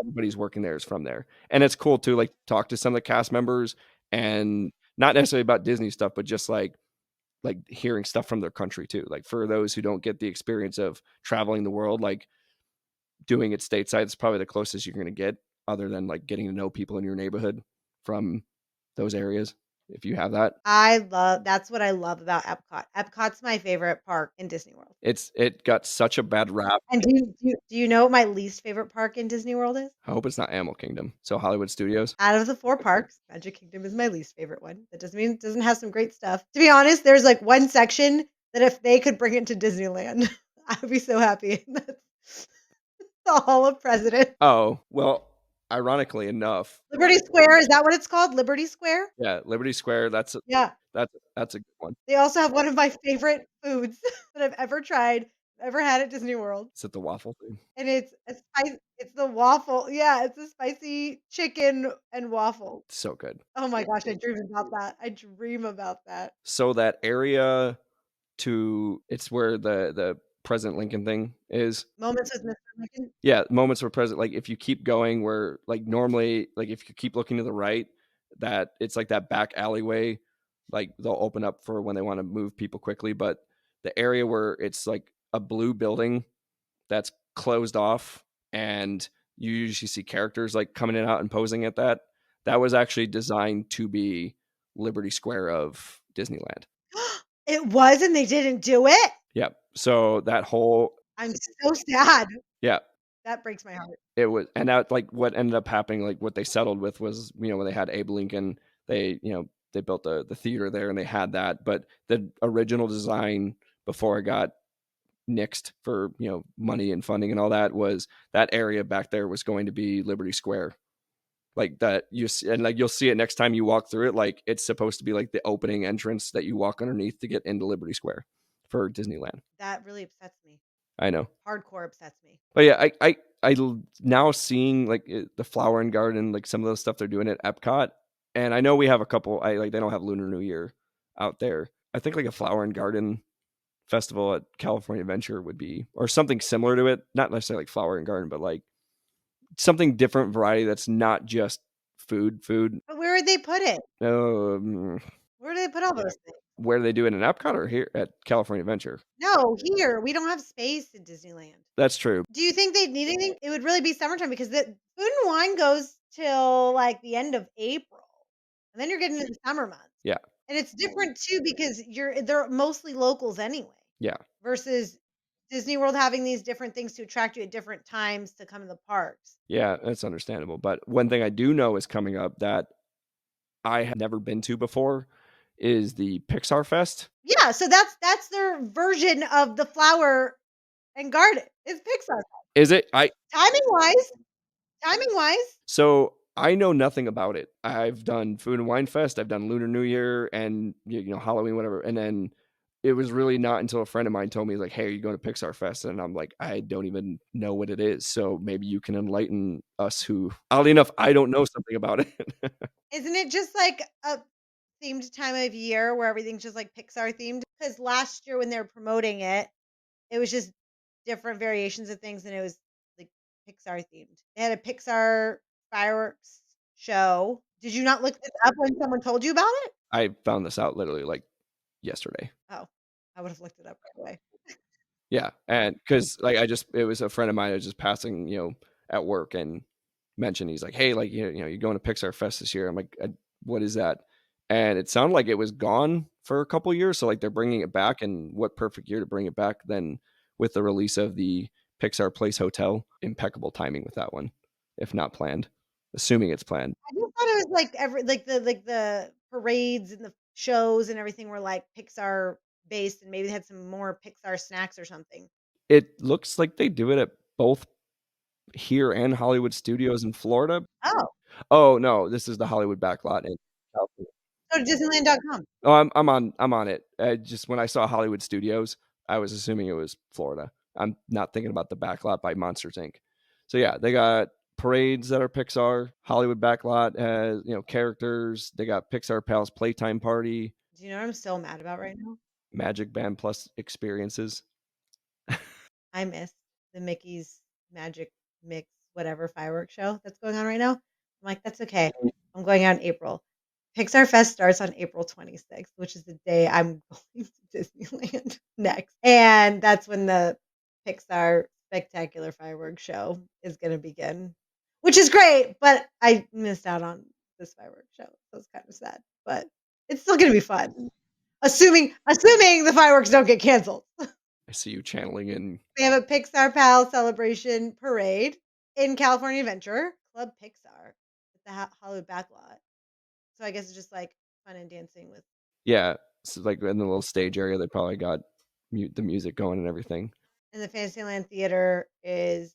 everybody's working there is from there, and it's cool to like talk to some of the cast members, and not necessarily about Disney stuff, but just like hearing stuff from their country too. Like for those who don't get the experience of traveling the world, like doing it stateside is probably the closest you're going to get, other than like getting to know people in your neighborhood from those areas. If you have that, That's what I love about Epcot. Epcot's my favorite park in Disney World. it got such a bad rap. And do you know what my least favorite park in Disney World is? I hope it's not Animal Kingdom. So Hollywood Studios. Out of the 4 parks, Magic Kingdom is my least favorite one. That doesn't mean it doesn't have some great stuff. To be honest, there's, like, one section that if they could bring it to Disneyland, I would be so happy. That's the Hall of Presidents. Oh well, ironically enough, Liberty Square, is that what it's called? Liberty Square? yeah, Liberty Square. Yeah. That's a good one. They also have one of my favorite foods that I've ever tried, ever had at Disney World, Is it the waffle thing? and it's the waffle, yeah, it's a spicy chicken and waffle. It's so good. Oh my gosh, I dream about that. I dream about that. So that area it's where the President Lincoln thing is. Moments with Mr. Lincoln. Yeah, moments where president, like if you keep going where like normally, like if you keep looking to the right, that it's like that back alleyway, like they'll open up for when they want to move people quickly. But the area where it's like a blue building that's closed off, and you usually see characters like coming in and out and posing at that was actually designed to be Liberty Square of Disneyland. It was and they didn't do it? Yep. So that whole I'm so sad. yeah, That breaks my heart. it was, and that like what ended up happening, like what they settled with was, when they had Abe Lincoln, they, they built the theater there and they had that, but the original design before it got nixed for, money and funding and all that, was that area back there was going to be Liberty Square. Like that you see, and like you'll see it next time you walk through it, like it's supposed to be like the opening entrance that you walk underneath to get into Liberty Square for Disneyland. That really upsets me. I know. Hardcore upsets me. But yeah, now seeing like the Flower and Garden, like some of those stuff they're doing at Epcot, and I know we have a couple. I like they don't have Lunar New Year out there. I think like a Flower and Garden festival at California Adventure would be, or something similar to it. Not necessarily like Flower and Garden, but like something different variety that's not just food. But where would they put it? Um, Where do they put all those things? where do they do it in Epcot or here at California Adventure? No, here. We don't have space in Disneyland. That's true. Do you think they'd need anything? It would really be summertime because the Food and Wine goes till, like, the end of April, and then you're getting into the summer months. Yeah, And it's different too because they're mostly locals anyway, yeah. versus Disney World having these different things to attract you at different times to come to the parks. Yeah, that's understandable. But one thing I do know is coming up that I have never been to before is the Pixar Fest. Yeah, so that's their version of the Flower and Garden. It's Pixar. Is it? I Timing-wise timing-wise, So I know nothing about it. I've done Food and Wine Fest, I've done Lunar New Year and Halloween, whatever. And then it was really not until a friend of mine told me like, "Hey, are you going to Pixar Fest?" And I'm like, "I don't even know what it is." So maybe you can enlighten us who, oddly enough, I don't know something about it. isn't it just like a themed time of year where everything's just like Pixar themed? Because last year when they were promoting it, it was just different variations of things and it was like Pixar themed. They had a Pixar fireworks show Did you not look this up when someone told you about it? I found this out literally like yesterday. Oh, I would have looked it up right away. Yeah, and because like it was a friend of mine that was just passing, at work and mentioned he's like, hey, like you're going to Pixar Fest this year. I'm like, what is that? And it sounded like it was gone for a couple years, so like they're bringing it back. And what perfect year to bring it back than with the release of the Pixar Place Hotel? Impeccable timing with that one, if not planned, assuming it's planned. I just thought it was like every like the parades and the shows and everything were like Pixar based, and maybe they had some more Pixar snacks or something. It looks like they do it at both here and Hollywood Studios in Florida. Oh, Oh no, this is the Hollywood backlot in California. go to Disneyland.com. Oh, I'm on it. Just when I saw Hollywood Studios, I was assuming it was Florida. I'm not thinking about the backlot by Monsters Inc. So yeah, they got parades that are Pixar. Hollywood backlot has characters. They got Pixar Pals Playtime Party, Do you know what I'm so mad about right now? Magic Band Plus experiences. I miss the Mickey's Magic Mix whatever fireworks show that's going on right now. I'm like, that's okay. I'm going out in April. Pixar Fest starts on April 26th, which is the day I'm going to Disneyland next. And that's when the Pixar Spectacular Fireworks Show is going to begin, which is great, but I missed out on this fireworks show. So it's kind of sad, but it's still going to be fun. Assuming the fireworks don't get canceled. I see you channeling in. They have a Pixar Pal celebration parade in California Adventure Club Pixar at the Hollywood Backlot. So I guess it's just like fun and dancing with. Yeah, so like in the little stage area, they probably got the music going and everything. And the Fantasyland Theater is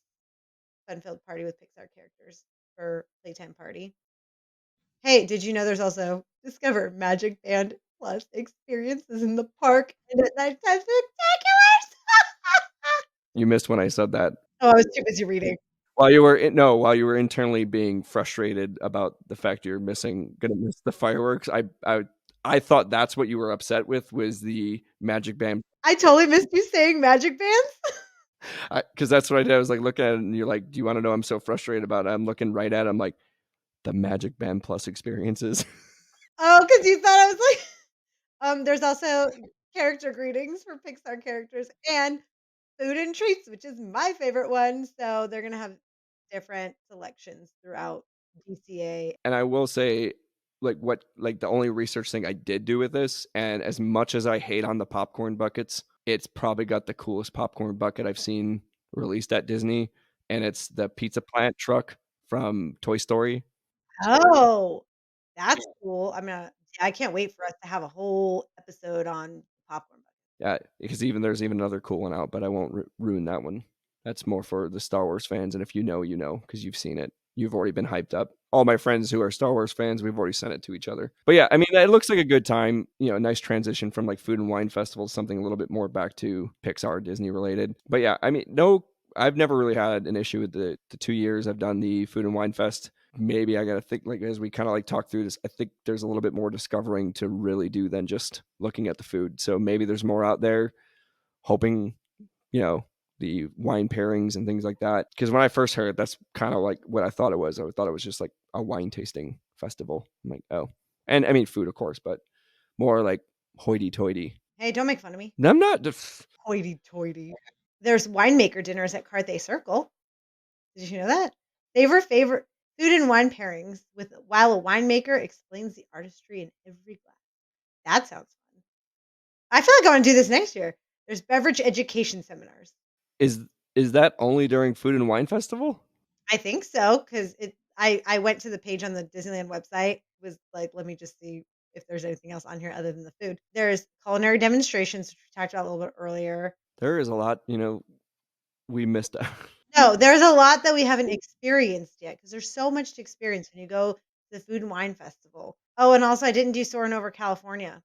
fun-filled party with Pixar characters for playtime party. Hey, did you know there's also Discover Magic Band Plus experiences in the park and at nighttime spectaculars? You missed when I said that. Oh, I was too busy reading. While you were internally being frustrated about the fact you're gonna miss the fireworks, I thought that's what you were upset with was the Magic Band. I totally missed you saying magic bands. Because that's what I did. I was like, look at it, and you're like, do you want to know I'm so frustrated about it? I'm looking right at it. I'm like, the Magic Band Plus experiences. Oh, because you thought I was like, there's also character greetings for Pixar characters and food and treats, which is my favorite one. So they're gonna have different selections throughout DCA. And I will say, like the only research thing I did do with this, and as much as I hate on the popcorn buckets, it's probably got the coolest popcorn bucket I've seen released at Disney, and it's the Pizza Plant truck from Toy Story. Oh, that's cool. I can't wait for us to have a whole episode on popcorn bucket. Yeah, because there's even another cool one out, but I won't ruin that one. That's more for the Star Wars fans, and if you know, you know, because you've seen it. You've already been hyped up. All my friends who are Star Wars fans, we've already sent it to each other. But yeah, I mean, it looks like a good time. A nice transition from like Food and Wine Festival, something a little bit more back to Pixar, Disney related. But yeah, I mean, no, I've never really had an issue with the 2 years I've done the Food and Wine Fest. Maybe I got to think, like, as we kind of like talk through this, I think there's a little bit more discovering to really do than just looking at the food. So maybe there's more out there. Hoping, you know, the wine pairings and things like that. Because when I first heard, that's kind of like what I thought it was. I thought it was just like a wine tasting festival. I'm like, oh, and I mean food, of course, but more like hoity-toity. Hey, don't make fun of me. I'm not. Hoity-toity. There's winemaker dinners at Carthay Circle. Did you know that? Favorite food and wine pairings with while a winemaker explains the artistry in every glass. That sounds fun. I feel like I want to do this next year. There's beverage education seminars. Is is that only during Food and Wine Festival? I think so because I went to the page on the Disneyland website. It was like, let me just see if there's anything else on here other than the food. There's culinary demonstrations, which we talked about a little bit earlier. There is a lot, we missed out. No, there's a lot that we haven't experienced yet because there's so much to experience when you go to the Food and Wine Festival. Oh, and also I didn't do Soarin' Over California,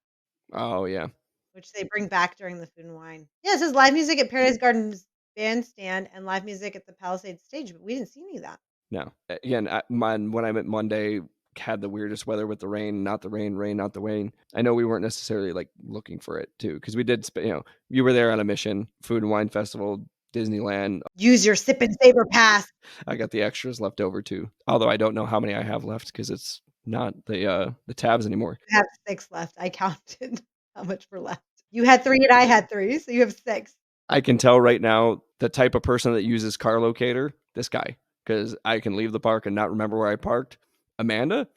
Oh yeah, which they bring back during the Food and Wine. Yeah, it says live music at Paradise Gardens Bandstand and live music at the Palisades Stage, but we didn't see any of that. no. Again, when I went Monday, had the weirdest weather with the rain, not the rain, rain, not the rain. I know we weren't necessarily like looking for it too, because we did. You were there on a mission. Food and Wine Festival, Disneyland. Use your sip and savor pass. I got the extras left over too. Although I don't know how many I have left because it's not the tabs anymore. I have 6 left. I counted how much were left. You had 3 and I had 3, so you have 6. I can tell right now the type of person that uses car locator, this guy, because I can leave the park and not remember where I parked. Amanda,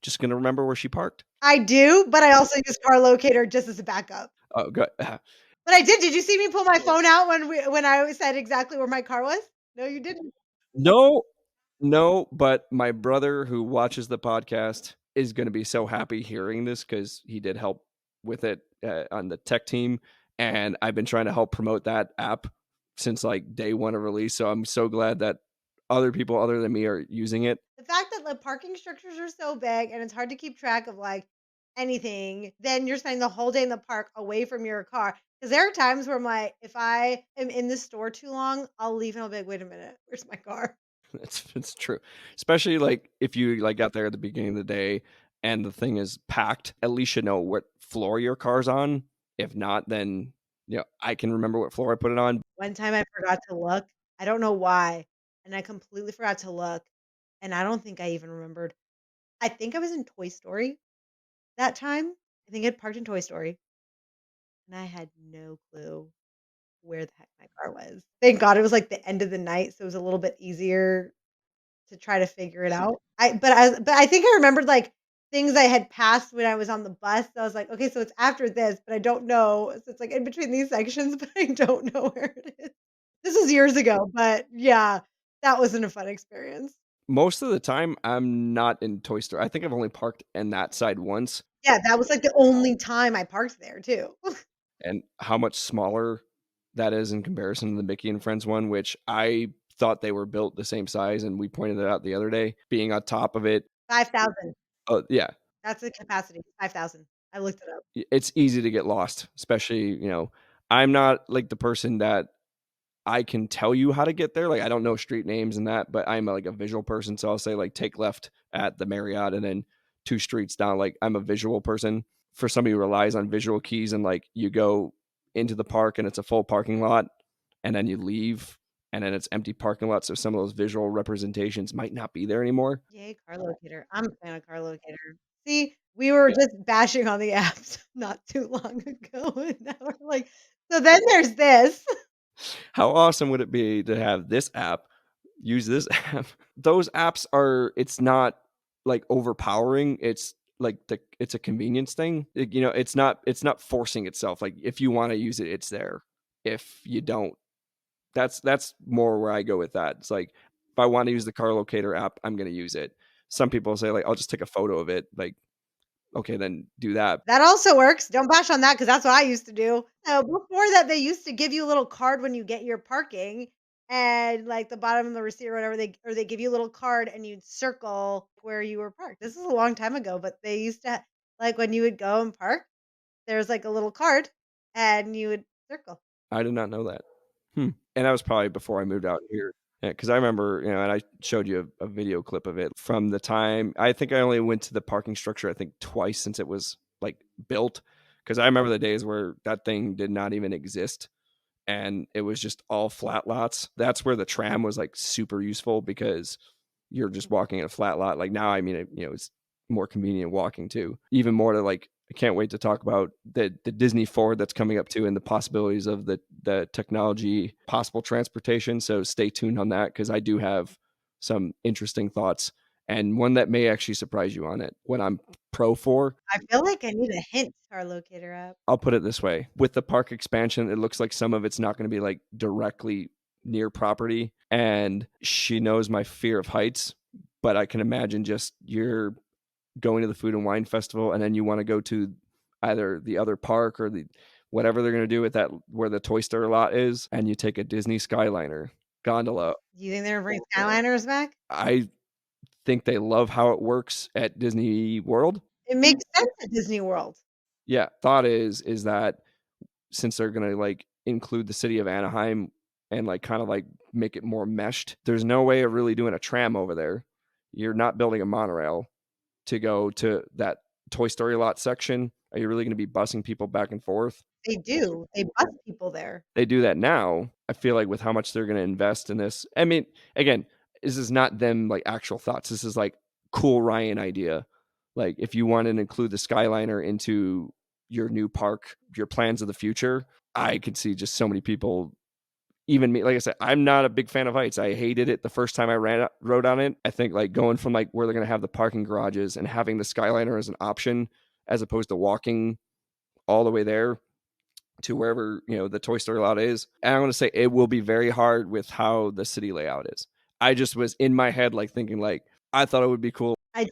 just gonna remember where she parked. I do, but I also use car locator just as a backup. Oh, good. But I did. Did you see me pull my phone out when I said exactly where my car was? No, you didn't. No, no, but my brother who watches the podcast is gonna be so happy hearing this because he did help with it on the tech team, and I've been trying to help promote that app since like day one of release. So I'm so glad that other people other than me are using it. The fact that the parking structures are so big and it's hard to keep track of, like, anything, then you're spending the whole day in the park away from your car. Because there are times where I'm like, if I am in the store too long, I'll leave and I'll be like, "Wait a minute, where's my car?" It's true. Especially, like, if you, like, got there at the beginning of the day and the thing is packed, at least you know what floor your car's on. If not, then, I can remember what floor I put it on. One time I forgot to look, I don't know why, and I completely forgot to look, and I don't think I even remembered. I think I was in Toy Story that time. I think I'd parked in Toy Story, and I had no clue where the heck my car was. Thank God it was, like, the end of the night, so it was a little bit easier to try to figure it out. I think I remembered, like, things I had passed when I was on the bus, so I was like, "Okay, so it's after this, but I don't know." So it's, like, in between these sections, but I don't know where it is. This was years ago, but yeah, that wasn't a fun experience. Most of the time, I'm not in Toy Story. I think I've only parked in that side once, Yeah, that was, like, the only time I parked there too. and how much smaller that is in comparison to the Mickey and Friends one, which I thought they were built the same size, and we pointed it out the other day. Being on top of it, 5,000. oh, yeah, That's the capacity, 5,000. I looked it up. it's easy to get lost, especially, I'm not like the person that I can tell you how to get there. Like I don't know street names and that, but I'm like a visual person. So I'll say like take left at the Marriott and then 2 streets down. Like I'm a visual person. For somebody who relies on visual keys and like you go into the park and it's a full parking lot and then you leave and then it's empty parking lot. So some of those visual representations might not be there anymore. Yay, car locator. I'm a fan of car locator. See, we were just bashing on the apps not too long ago, and now we're like, so then there's this. How awesome would it be to have this app, use this app? Those apps are, it's not like overpowering. It's like it's a convenience thing. It's not forcing itself. Like if you want to use it, it's there. If you don't, that's more where I go with that. It's like if I want to use the car locator app, I'm gonna use it. Some people say like I'll just take a photo of it. Like, okay, then do that. That also works. Don't bash on that because that's what I used to do. So before that, they used to give you a little card when you get your parking, and like the bottom of the receipt or whatever, they give you a little card and you'd circle where you were parked. This is a long time ago, but they used to like when you would go and park, there's like a little card and you would circle. I did not know that. And that was probably before I moved out here. Yeah, because I remember, and I showed you a video clip of it from the time. I think I only went to the parking structure, I think twice since it was like built. Because I remember the days where that thing did not even exist and it was just all flat lots. That's where the tram was like super useful because you're just walking in a flat lot. Like now, I mean, it's more convenient walking too. Even more to like, I can't wait to talk about the Disney Ford that's coming up too, and the possibilities of the technology, possible transportation. So stay tuned on that because I do have some interesting thoughts and one that may actually surprise you on it. What I'm pro for, I feel like I need a hint, car locator app. I'll put it this way: with the park expansion, it looks like some of it's not going to be like directly near property. And she knows my fear of heights, but I can imagine just you're going to the food and wine festival and then you want to go to either the other park or the whatever they're going to do with that where the Toy Story lot is, and you take a Disney Skyliner gondola. Do you think they're gonna bring Skyliners back? I think they love how it works at Disney World. It makes sense at Disney World. Yeah, thought is that since they're going to like include the city of Anaheim and like kind of like make it more meshed, there's no way of really doing a tram over there. You're not building a monorail to go to that Toy Story lot section. Are you really going to be busing people back and forth? They do. They bus people there. They do that now. I feel like with how much they're going to invest in this. I mean, again, this is not them like actual thoughts. This is like cool Ryan idea. Like if you want to include the Skyliner into your new park, your plans of the future, I could see just so many people, even me, like I said, I'm not a big fan of heights. I hated it the first time I rode on it. I think like going from like where they're going to have the parking garages and having the Skyliner as an option as opposed to walking all the way there to wherever, the Toy Story lot is. And I'm going to say it will be very hard with how the city layout is. I just was in my head like thinking like I thought it would be cool. I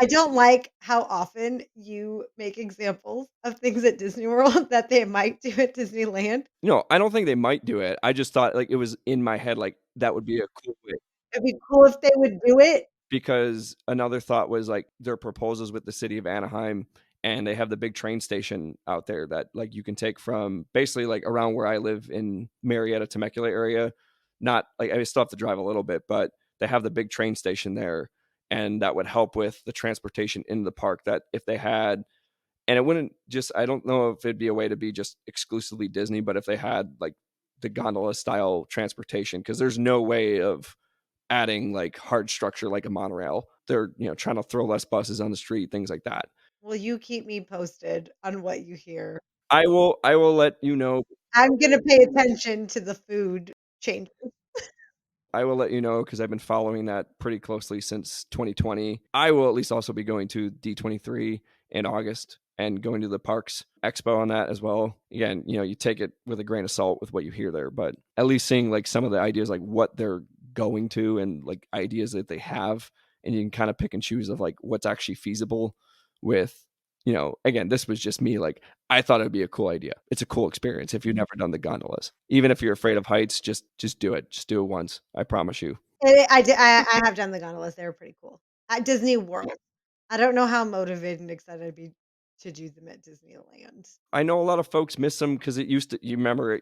don't like how often you make examples of things at Disney World that they might do at Disneyland. I don't think they might do it. I just thought like it was in my head like that would be a cool way. It'd be cool if they would do it. Because another thought was like their proposals with the city of Anaheim, and they have the big train station out there that like you can take from basically like around where I live in Marietta Temecula area. Not like I still have to drive a little bit, but they have the big train station there, and that would help with the transportation in the park. That if they had, and it wouldn't just, I don't know if it'd be a way to be just exclusively Disney, but if they had like the gondola style transportation, because there's no way of adding like hard structure like a monorail. They're, trying to throw less buses on the street, things like that. Well, you keep me posted on what you hear. I will let you know. I'm gonna pay attention to the food changes. I will let you know because I've been following that pretty closely since 2020. I will at least also be going to D23 in August and going to the Parks Expo on that as well. Again, you take it with a grain of salt with what you hear there, but at least seeing like some of the ideas, like what they're going to and like ideas that they have, and you can kind of pick and choose of like what's actually feasible with, again, this was just me. Like I thought it'd be a cool idea. It's a cool experience if you've never done the gondolas. Even if you're afraid of heights, just do it. Just do it once. I promise you. I have done the gondolas, they were pretty cool. At Disney World. I don't know how motivated and excited I'd be to do them at Disneyland. I know a lot of folks miss them because it used to. You remember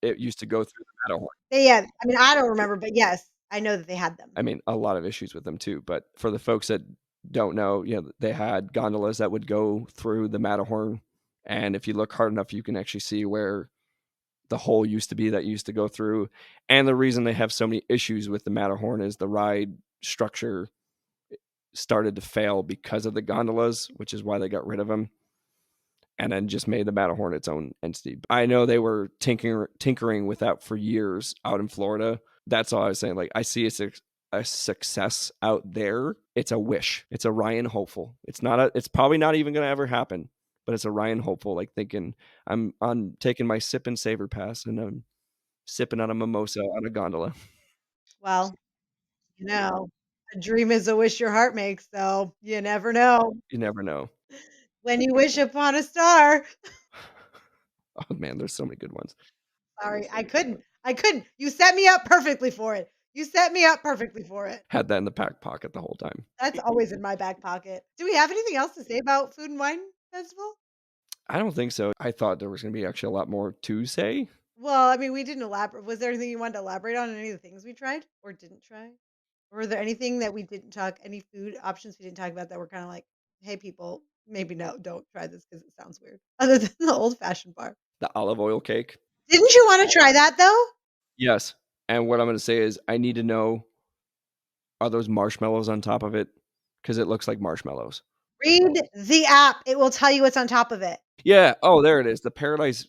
it used to go through the Matterhorn. Yeah, I mean, I don't remember, but yes, I know that they had them. I mean, a lot of issues with them too. But for the folks that don't know, they had gondolas that would go through the Matterhorn, and if you look hard enough, you can actually see where the hole used to be that used to go through. And the reason they have so many issues with the Matterhorn is the ride structure started to fail because of the gondolas, which is why they got rid of them and then just made the Matterhorn its own entity. I know they were tinkering with that for years out in Florida. That's all I was saying. Like I see a success out there. It's a wish. It's a Ryan hopeful. It's probably not even going to ever happen, but it's a Ryan hopeful. Like thinking I'm on taking my sip and savor pass and I'm sipping on a mimosa on a gondola. Well, you know, a dream is a wish your heart makes, so you never know. You never know. When you wish upon a star. Oh man, there's so many good ones. Sorry, I couldn't. I couldn't. You set me up perfectly for it. You set me up perfectly for it. Had that in the back pocket the whole time. That's always in my back pocket. Do we have anything else to say about Food and Wine Festival? I don't think so. I thought there was going to be actually a lot more to say. Well, I mean, we didn't elaborate. Was there anything you wanted to elaborate on any of the things we tried or didn't try? Or were there anything that we didn't talk, any food options we didn't talk about that were kind of like, hey, people, maybe no, don't try this because it sounds weird, other than the old fashioned bar? The olive oil cake. Didn't you want to try that though? Yes. And what I'm going to say is I need to know, are those marshmallows on top of it? Because it looks like marshmallows. Read the app. It will tell you what's on top of it. Yeah. Oh, there it is. The Paradise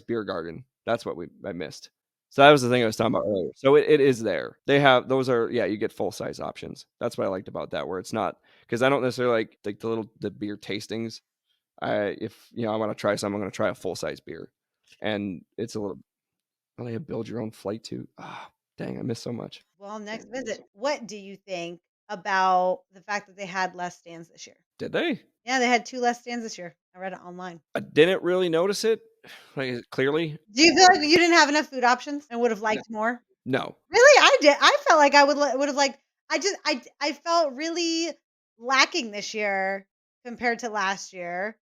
Beer Garden. That's what I missed. So that was the thing I was talking about earlier. So it is there. They have those are, yeah, you get full size options. That's what I liked about that, where it's not, because I don't necessarily like the beer tastings. If I want to try some, I'm going to try a full size beer, and it's a little. Oh, they have build your own flight too. Ah, dang, I missed so much. Well, next visit. What do you think about the fact that they had less stands this year? Did they? Yeah, they had 2 less stands this year. I read it online. I didn't really notice it, like clearly. Do you feel like you didn't have enough food options and would have liked more? No. Really? I did. I felt like I would have liked. I felt really lacking this year compared to last year.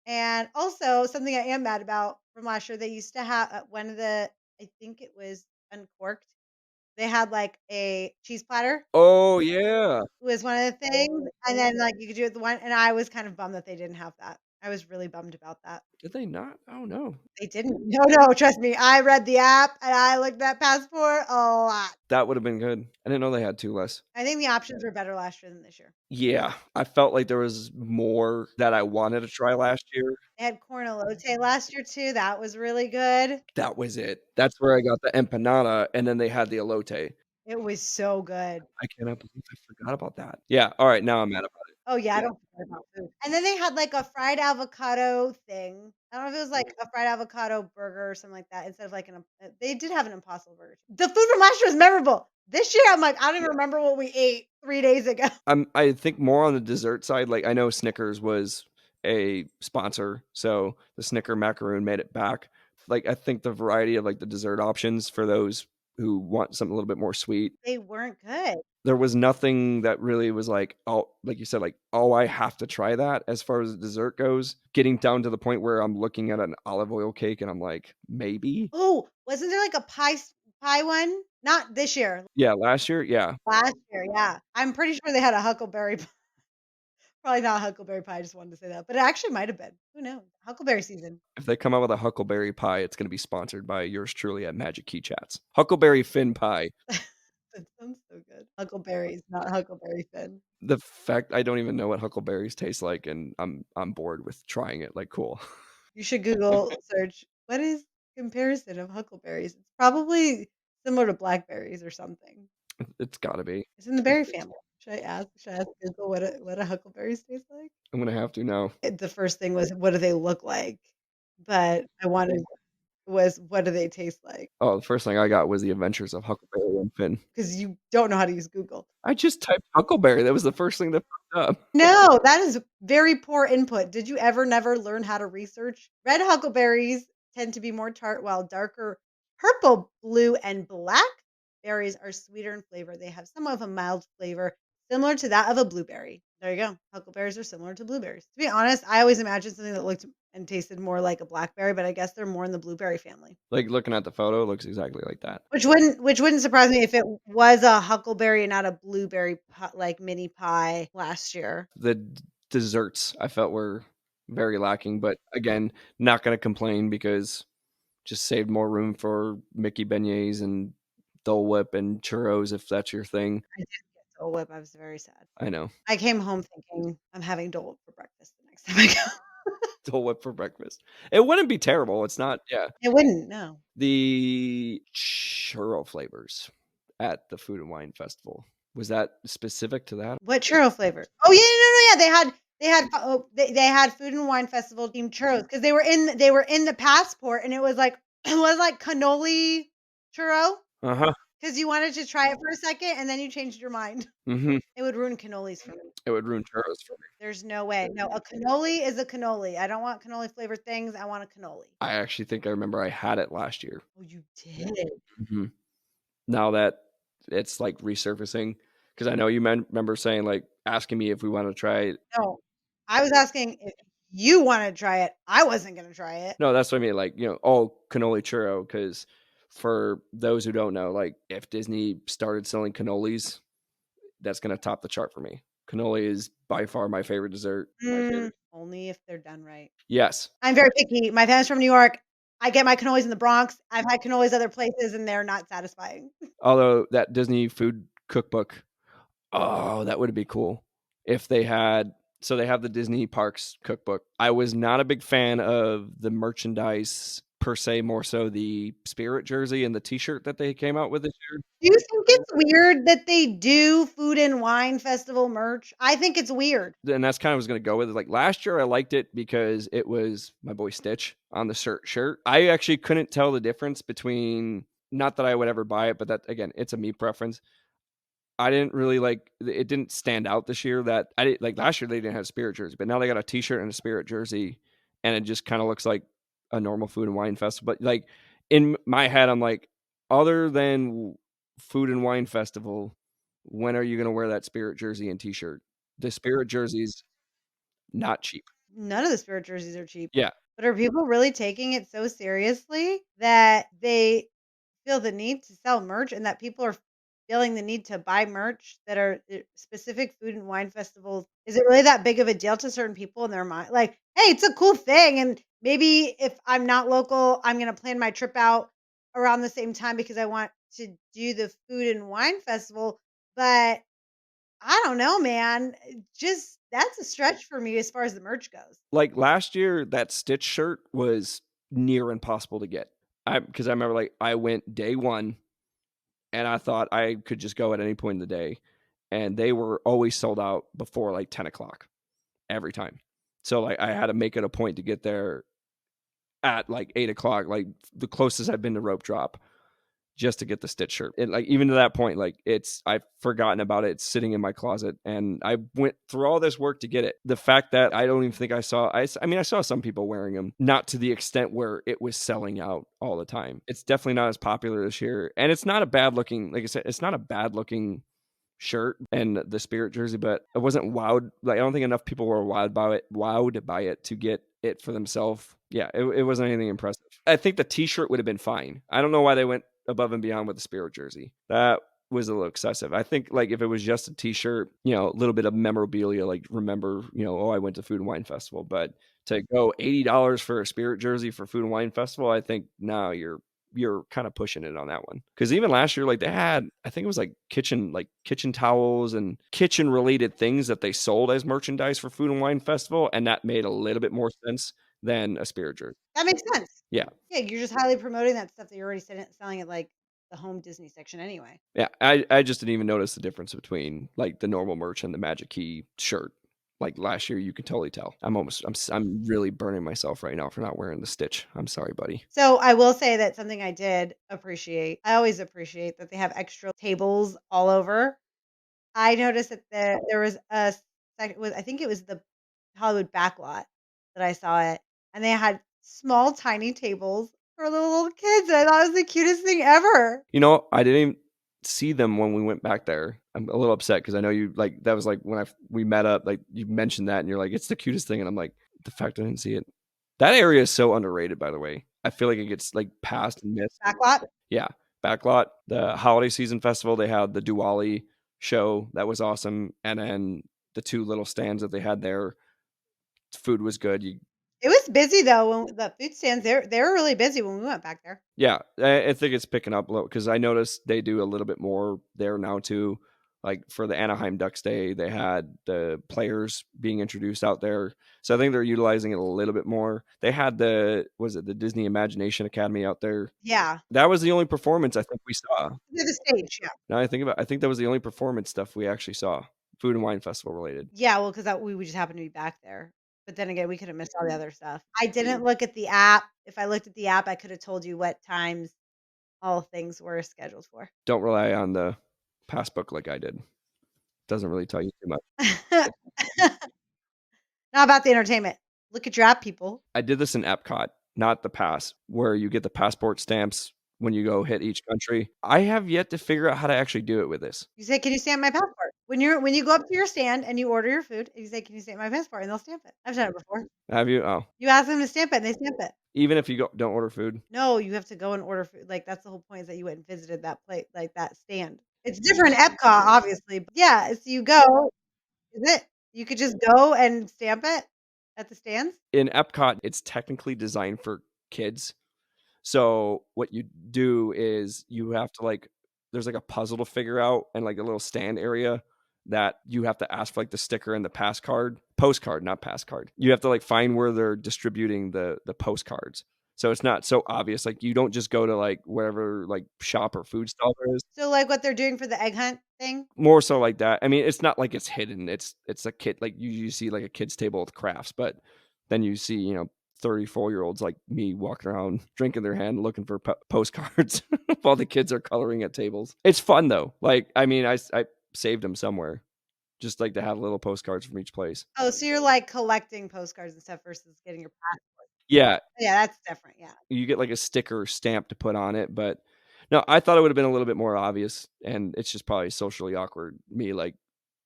And also something I am mad about from last year, they used to have one of the, I think it was Uncorked. They had like a cheese platter Oh yeah. was one of the things, and then, like, you could do it the one and I was kind of bummed that they didn't have that. I was really bummed about that. Did they not? Oh, no. They didn't. No, no, trust me. I read the app and I looked at Passport a lot. That would've been good. I didn't know they had 2 less. I think the options were better last year than this year. Yeah, I felt like there was more that I wanted to try last year. They had corn elote last year too. That was really good. That was it. That's where I got the empanada, and then they had the elote. It was so good. I cannot believe I forgot about that. Yeah, alright, now I'm mad about it. Oh, yeah, I don't care about food. And then they had, like, a fried avocado thing. I don't know if it was, like, a fried avocado burger or something like that instead of, like, they did have an Impossible burger. The food from last year was memorable. This year, I'm like, I don't even remember what we ate 3 days ago. I think more on the dessert side, like, I know Snickers was a sponsor, so the Snicker macaroon made it back. Like, I think the variety of, like, the dessert options for those who want something a little bit more sweet, They weren't good. there was nothing that really was like, "Oh," like you said, like, "Oh, I have to try that," as far as dessert goes. Getting down to the point where I'm looking at an olive oil cake and I'm like, "Maybe?" Oh, wasn't there, like, a pie one? Not this year, Yeah, last year? Yeah. last year, yeah. I'm pretty sure they had a huckleberry p probably not a huckleberry pie, I just wanted to say that, but it actually might have been. Who knows? Huckleberry season. If they come out with a huckleberry pie, it's gonna be sponsored by yours truly at Magic Key Chats. Huckleberry Fin Pie. That sounds so good. Huckleberries, not Huckleberry Finn. The fact I don't even know what huckleberries taste like, and I'm bored with trying it, like, cool. You should Google search, "What is comparison of huckleberries?" It's probably similar to blackberries or something. It's gotta be. It's in the berry family. Should I ask Google what a huckleberries taste like? I'm gonna have to now. The first thing was, "What do they look like?" But I wanted was, "What do they taste like?" Oh, the first thing I got was The Adventures of Huckleberry and Finn. Because you don't know how to use Google. I just typed huckleberry, that was the first thing that popped up. No, that is very poor input. Did you ever never learn how to research? Red huckleberries tend to be more tart, while darker purple, blue, and black berries are sweeter in flavor. They have somewhat of a mild flavor, similar to that of a blueberry. There you go. Huckleberries are similar to blueberries. To be honest, I always imagined something that looked and tasted more like a blackberry, but I guess they're more in the blueberry family. Like, looking at the photo, it looks exactly like that. Which wouldn't surprise me if it was a huckleberry and not a blueberry like mini pie last year. The desserts I felt were very lacking, but again, not gonna complain because just saved more room for Mickey beignets and Dole Whip and churros if that's your thing. I didn't get Dole Whip, I was very sad. I know. I came home thinking, "I'm having Dole Whip for breakfast the next time I go." Dole Whip for breakfast. It wouldn't be terrible, it's not yeah. It wouldn't, no. The churro flavors at the Food and Wine Festival, was that specific to that? What churro flavor? Oh, yeah, no, no, yeah, they had Food and Wine Festival themed churros because they were in the passport, and it was like it was like cannoli churro Uh-huh. because you wanted to try it for a second, and then you changed your mind. Mhm. It would ruin cannolis for me. It would ruin churros for me. There's no way. No, a cannoli is a cannoli. I don't want cannoli flavored things, I want a cannoli. I actually think I remember I had it last year. Oh, you did? Mhm. Now that it's, like, resurfacing, because I know you remember saying, like, asking me if we wanted to try it. No. I was asking if you wanna try it. I wasn't gonna try it. No, that's what I mean, like, oh, cannoli churro, because for those who don't know, like, if Disney started selling cannolis, that's gonna top the chart for me. Cannoli is by far my favorite dessert. Only if they're done right. Yes. I'm very picky. My family's from New York. I get my cannolis in the Bronx. I've had cannolis other places, and they're not satisfying. Although that Disney food cookbook, oh, that would be cool if they had so they have the Disney Parks cookbook. I was not a big fan of the merchandise per se, more so the Spirit jersey and the T-shirt that they came out with this year. Do you think it's weird that they do food and wine festival merch? I think it's weird. And that's kind of was gonna go with it. Like last year, I liked it because it was my boy Stitch on the shirt. I actually couldn't tell the difference between not that I would ever buy it, but that again, it's a me preference. I didn't really like it didn't stand out this year that I didn't like last year they didn't have Spirit jersey, but now they got a T-shirt and a Spirit jersey, and it just kind of looks like a normal food and wine festival. But like in my head, I'm like, other than food and wine festival, when are you going to wear that Spirit jersey and T-shirt? The Spirit jersey's not cheap. None of the spirit jerseys are cheap. Yeah, But are people really taking it so seriously that they feel the need to sell merch and that people are feeling the need to buy merch that are specific food and wine festivals? Is it really that big of a deal to certain people in their mind? Like, hey, it's a cool thing, and maybe if I'm not local, I'm gonna plan my trip out around the same time because I want to do the food and wine festival, but I don't know, man. Just that's a stretch for me as far as the merch goes. Like, last year, that Stitch shirt was near impossible to get. Because I remember, like, I went day 1, and I thought I could just go at any point in the day, and they were always sold out before, like, 10 o'clock every time. So, like, I had to make it a point to get there at, like, 8 o'clock, like, the closest I've been to rope drop, just to get the Stitch shirt. And, like, even to that point, like, I've forgotten about it. It's sitting in my closet, and I went through all this work to get it. The fact that I don't even think I mean, I saw some people wearing them, not to the extent where it was selling out all the time. It's definitely not as popular this year, and it's not a bad looking, like I said, it's not a bad looking shirt and the Spirit jersey, but I wasn't wowed. Like, I don't think enough people were wowed by it to get it for themselves. Yeah, it wasn't anything impressive. I think the T-shirt would have been fine. I don't know why they went above and beyond with the Spirit jersey. That was a little excessive. I think, like, if it was just a T-shirt, a little bit of memorabilia, like, remember, oh, I went to Food and Wine Festival. But to go $80 for a Spirit jersey for Food and Wine Festival, I think now you're kind of pushing it on that one. Because even last year, like, they had, I think it was kitchen towels and kitchen related things that they sold as merchandise for Food and Wine Festival, and that made a little bit more sense than a Spirit jersey. That makes sense. Yeah. Yeah, you're just highly promoting that stuff that you're already selling at like the home Disney section anyway. Yeah, I just didn't even notice the difference between, like, the normal merch and the Magic Key shirt. Like, last year, you could totally tell. I'm really burning myself right now for not wearing the Stitch. I'm sorry, buddy. So I will say that something I did appreciate. I always appreciate that they have extra tables all over. I noticed that there was a I think it was the Hollywood backlot that I saw it, and they had small, tiny tables for little kids, and I thought it was the cutest thing ever. I didn't even see them when we went back there. I'm a little upset because I know you, like, that was, like, when we met up, like, you mentioned that, and you're like, "It's the cutest thing," and I'm like, "The fact I didn't see it." That area is so underrated, by the way. I feel like it gets, like, passed and missed. Backlot? Yeah, Backlot, the holiday season festival, they had the Diwali show, that was awesome, and then the 2 little stands that they had there, food was good. It was busy though when the food stands, they were really busy when we went back there. Yeah, I think it's picking up a little because I noticed they do a little bit more there now too. Like, for the Anaheim Ducks Day, they had the players being introduced out there, so I think they're utilizing it a little bit more. They had the Disney Imagination Academy out there. Yeah. That was the only performance I think we saw. To the stage, yeah. Now I think that was the only performance stuff we actually saw, Food and Wine Festival related. Yeah, well, 'cause that we just happened to be back there. But then again, we could have missed all the other stuff. I didn't look at the app. If I looked at the app, I could have told you what times all things were scheduled for. Don't rely on the passbook like I did. Doesn't really tell you too much. Not about the entertainment. Look at your app, people. I did this in Epcot, not the pass, where you get the passport stamps when you go hit each country. I have yet to figure out how to actually do it with this. You say, "Can you stamp my passport?" When you go up to your stand and you order your food, and you say, "Can you stamp my passport?" And they'll stamp it. I've done it before. Have you? Oh, You ask them to stamp it, and they stamp it. even if you don't order food? No, you have to go and order food, like, that's the whole point is that you went and visited that plate like, that stand. It's different in Epcot, obviously, but yeah, so you go is it? You could just go and stamp it at the stands? In Epcot, it's technically designed for kids. So what you do is you have to, like, there's, like, a puzzle to figure out and, like, a little stand area that you have to ask for, like, the sticker and the postcard, not pass card. You have to, like, find where they're distributing the postcards. So it's not so obvious. Like, you don't just go to, like, wherever, like, shop or food stall there is. So, like, what they're doing for the egg hunt thing? More so like that. I mean, it's not like it's hidden. It's a kid, like, you see, like, a kid's table with crafts, but then you see, 34-year-olds like me walking around drinking their hand looking for postcards while the kids are coloring at tables. It's fun though. Like, I mean, I saved them somewhere, just like to have little postcards from each place. Oh, so you're, like, collecting postcards and stuff versus getting your passport. Yeah, Yeah, that's different, yeah. you get like a sticker stamp to put on it, but no, I thought it would have been a little bit more obvious, and it's just probably socially awkward. Me, like,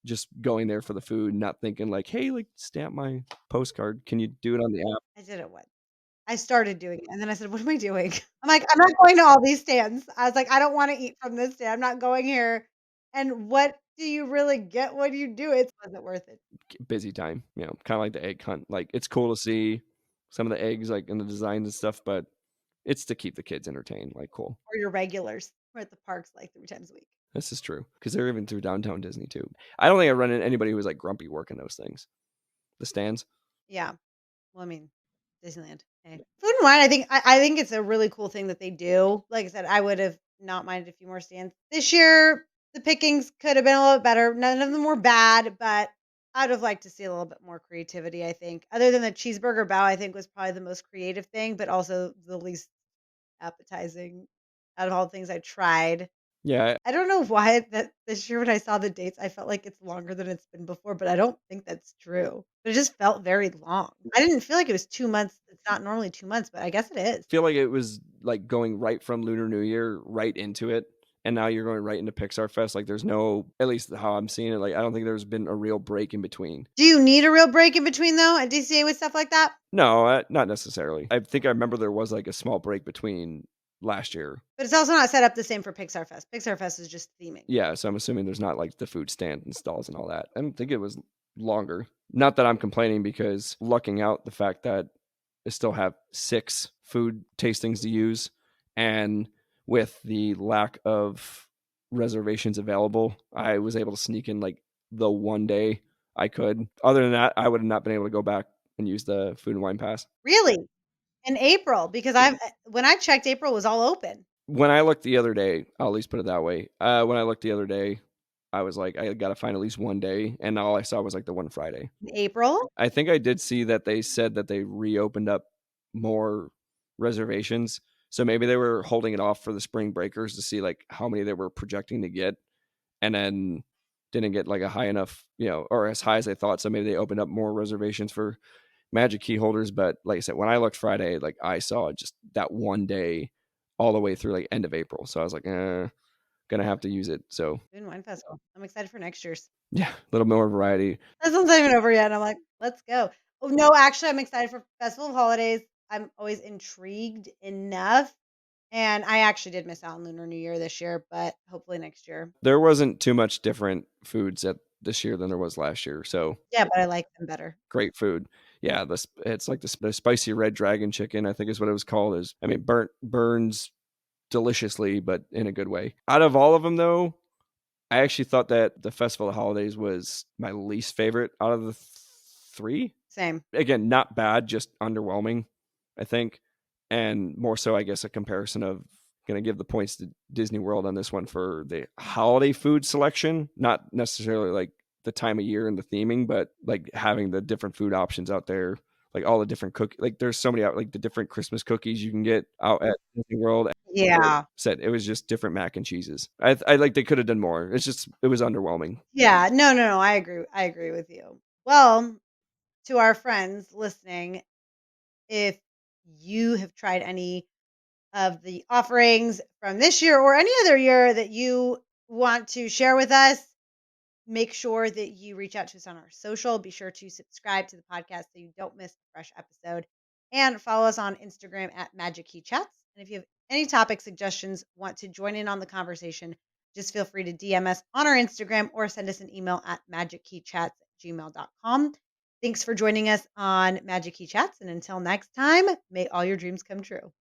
just going there for the food, not thinking like, "Hey, like, stamp my postcard. Can you do it on the app?" I did it once. I started doing it, and then I said, "What am I doing?" I'm like, "I'm not going to all these stands." I was like, "I don't wanna eat from this stand. I'm not going here." And what Do you really get what you do? It wasn't worth it. Busy time, kind of like the egg hunt. Like it's cool to see some of the eggs like in the designs and stuff, but it's to keep the kids entertained. Like cool. Or your regulars. We're at the parks like 3 times a week. This is true because they're even through downtown Disney too. I don't think I run into anybody who was like grumpy working those things. The stands. Yeah. Well, I mean, Disneyland. Hey. Food and wine, I think it's a really cool thing that they do. Like I said, I would have not minded a few more stands. This year, the pickings could have been a little bit better. None of them were bad, but I'd have liked to see a little bit more creativity, I think. Other than the cheeseburger bow, I think was probably the most creative thing, but also the least appetizing out of all the things I tried. Yeah, I don't know why that this year when I saw the dates, I felt like it's longer than it's been before, but I don't think that's true. But it just felt very long. I didn't feel like it was 2 months. It's not normally 2 months, but I guess it is. feel like it was like going right from Lunar New Year right into it. And now you're going right into Pixar Fest. Like there's no, at least how I'm seeing it, like I don't think there's been a real break in between. Do you need a real break in between though at DCA with stuff like that? No, not necessarily. I think I remember there was like a small break between last year. But it's also not set up the same for Pixar Fest. Pixar Fest is just theming. Yeah, so I'm assuming there's not like the food stand and stalls and all that. I don't think it was longer. Not that I'm complaining because lucking out the fact that I still have 6 food tastings to use, and with the lack of reservations available, I was able to sneak in like the one day I could. Other than that, I would have not been able to go back and use the food and wine pass. Really? In April? Because I've when I checked, April was all open. When I looked the other day, I'll at least put it that way. When I looked the other day, I was like, I got to find at least one day, and all I saw was like the one Friday. In April? I think I did see that they said that they reopened up more reservations. So maybe they were holding it off for the spring breakers to see like how many they were projecting to get, and then didn't get like a high enough, or as high as they thought. So maybe they opened up more reservations for Magic Key holders. But like I said, when I looked Friday, like I saw just that one day all the way through like end of April. So I was like, gonna have to use it. So Food and Wine Festival. I'm excited for next year's. yeah, a little more variety. This one's not even over yet, and I'm like, "Let's go." Oh, no, actually, I'm excited for Festival of Holidays. I'm always intrigued enough, and I actually did miss out on Lunar New Year this year, but hopefully next year. There wasn't too much different foods at this year than there was last year. So Yeah, but I like them better. great food. Yeah, it's like the spicy red dragon chicken, I think is what it was called. Is I mean, burns deliciously, but in a good way. Out of all of them, though, I actually thought that the Festival of Holidays was my least favorite out of the 3. Same. Again, not bad, just underwhelming, I think, and more so, I guess, a comparison of going to give the points to Disney World on this one for the holiday food selection, not necessarily like the time of year and the theming, but like having the different food options out there, like all the different cookies. Like there's so many out, like the different Christmas cookies you can get out at Disney World. Yeah. Said it was just different mac and cheeses. I like they could have done more. It was underwhelming. Yeah. No, no, no. I agree with you. Well, to our friends listening, if you have tried any of the offerings from this year or any other year that you want to share with us, make sure that you reach out to us on our social. Be sure to subscribe to the podcast so you don't miss a fresh episode. And follow us on Instagram at Magic Key Chats. And if you have any topic suggestions, want to join in on the conversation, just feel free to DM us on our Instagram or send us an email at magickeychats@gmail.com. Thanks for joining us on Magic Key Chats. And until next time, may all your dreams come true.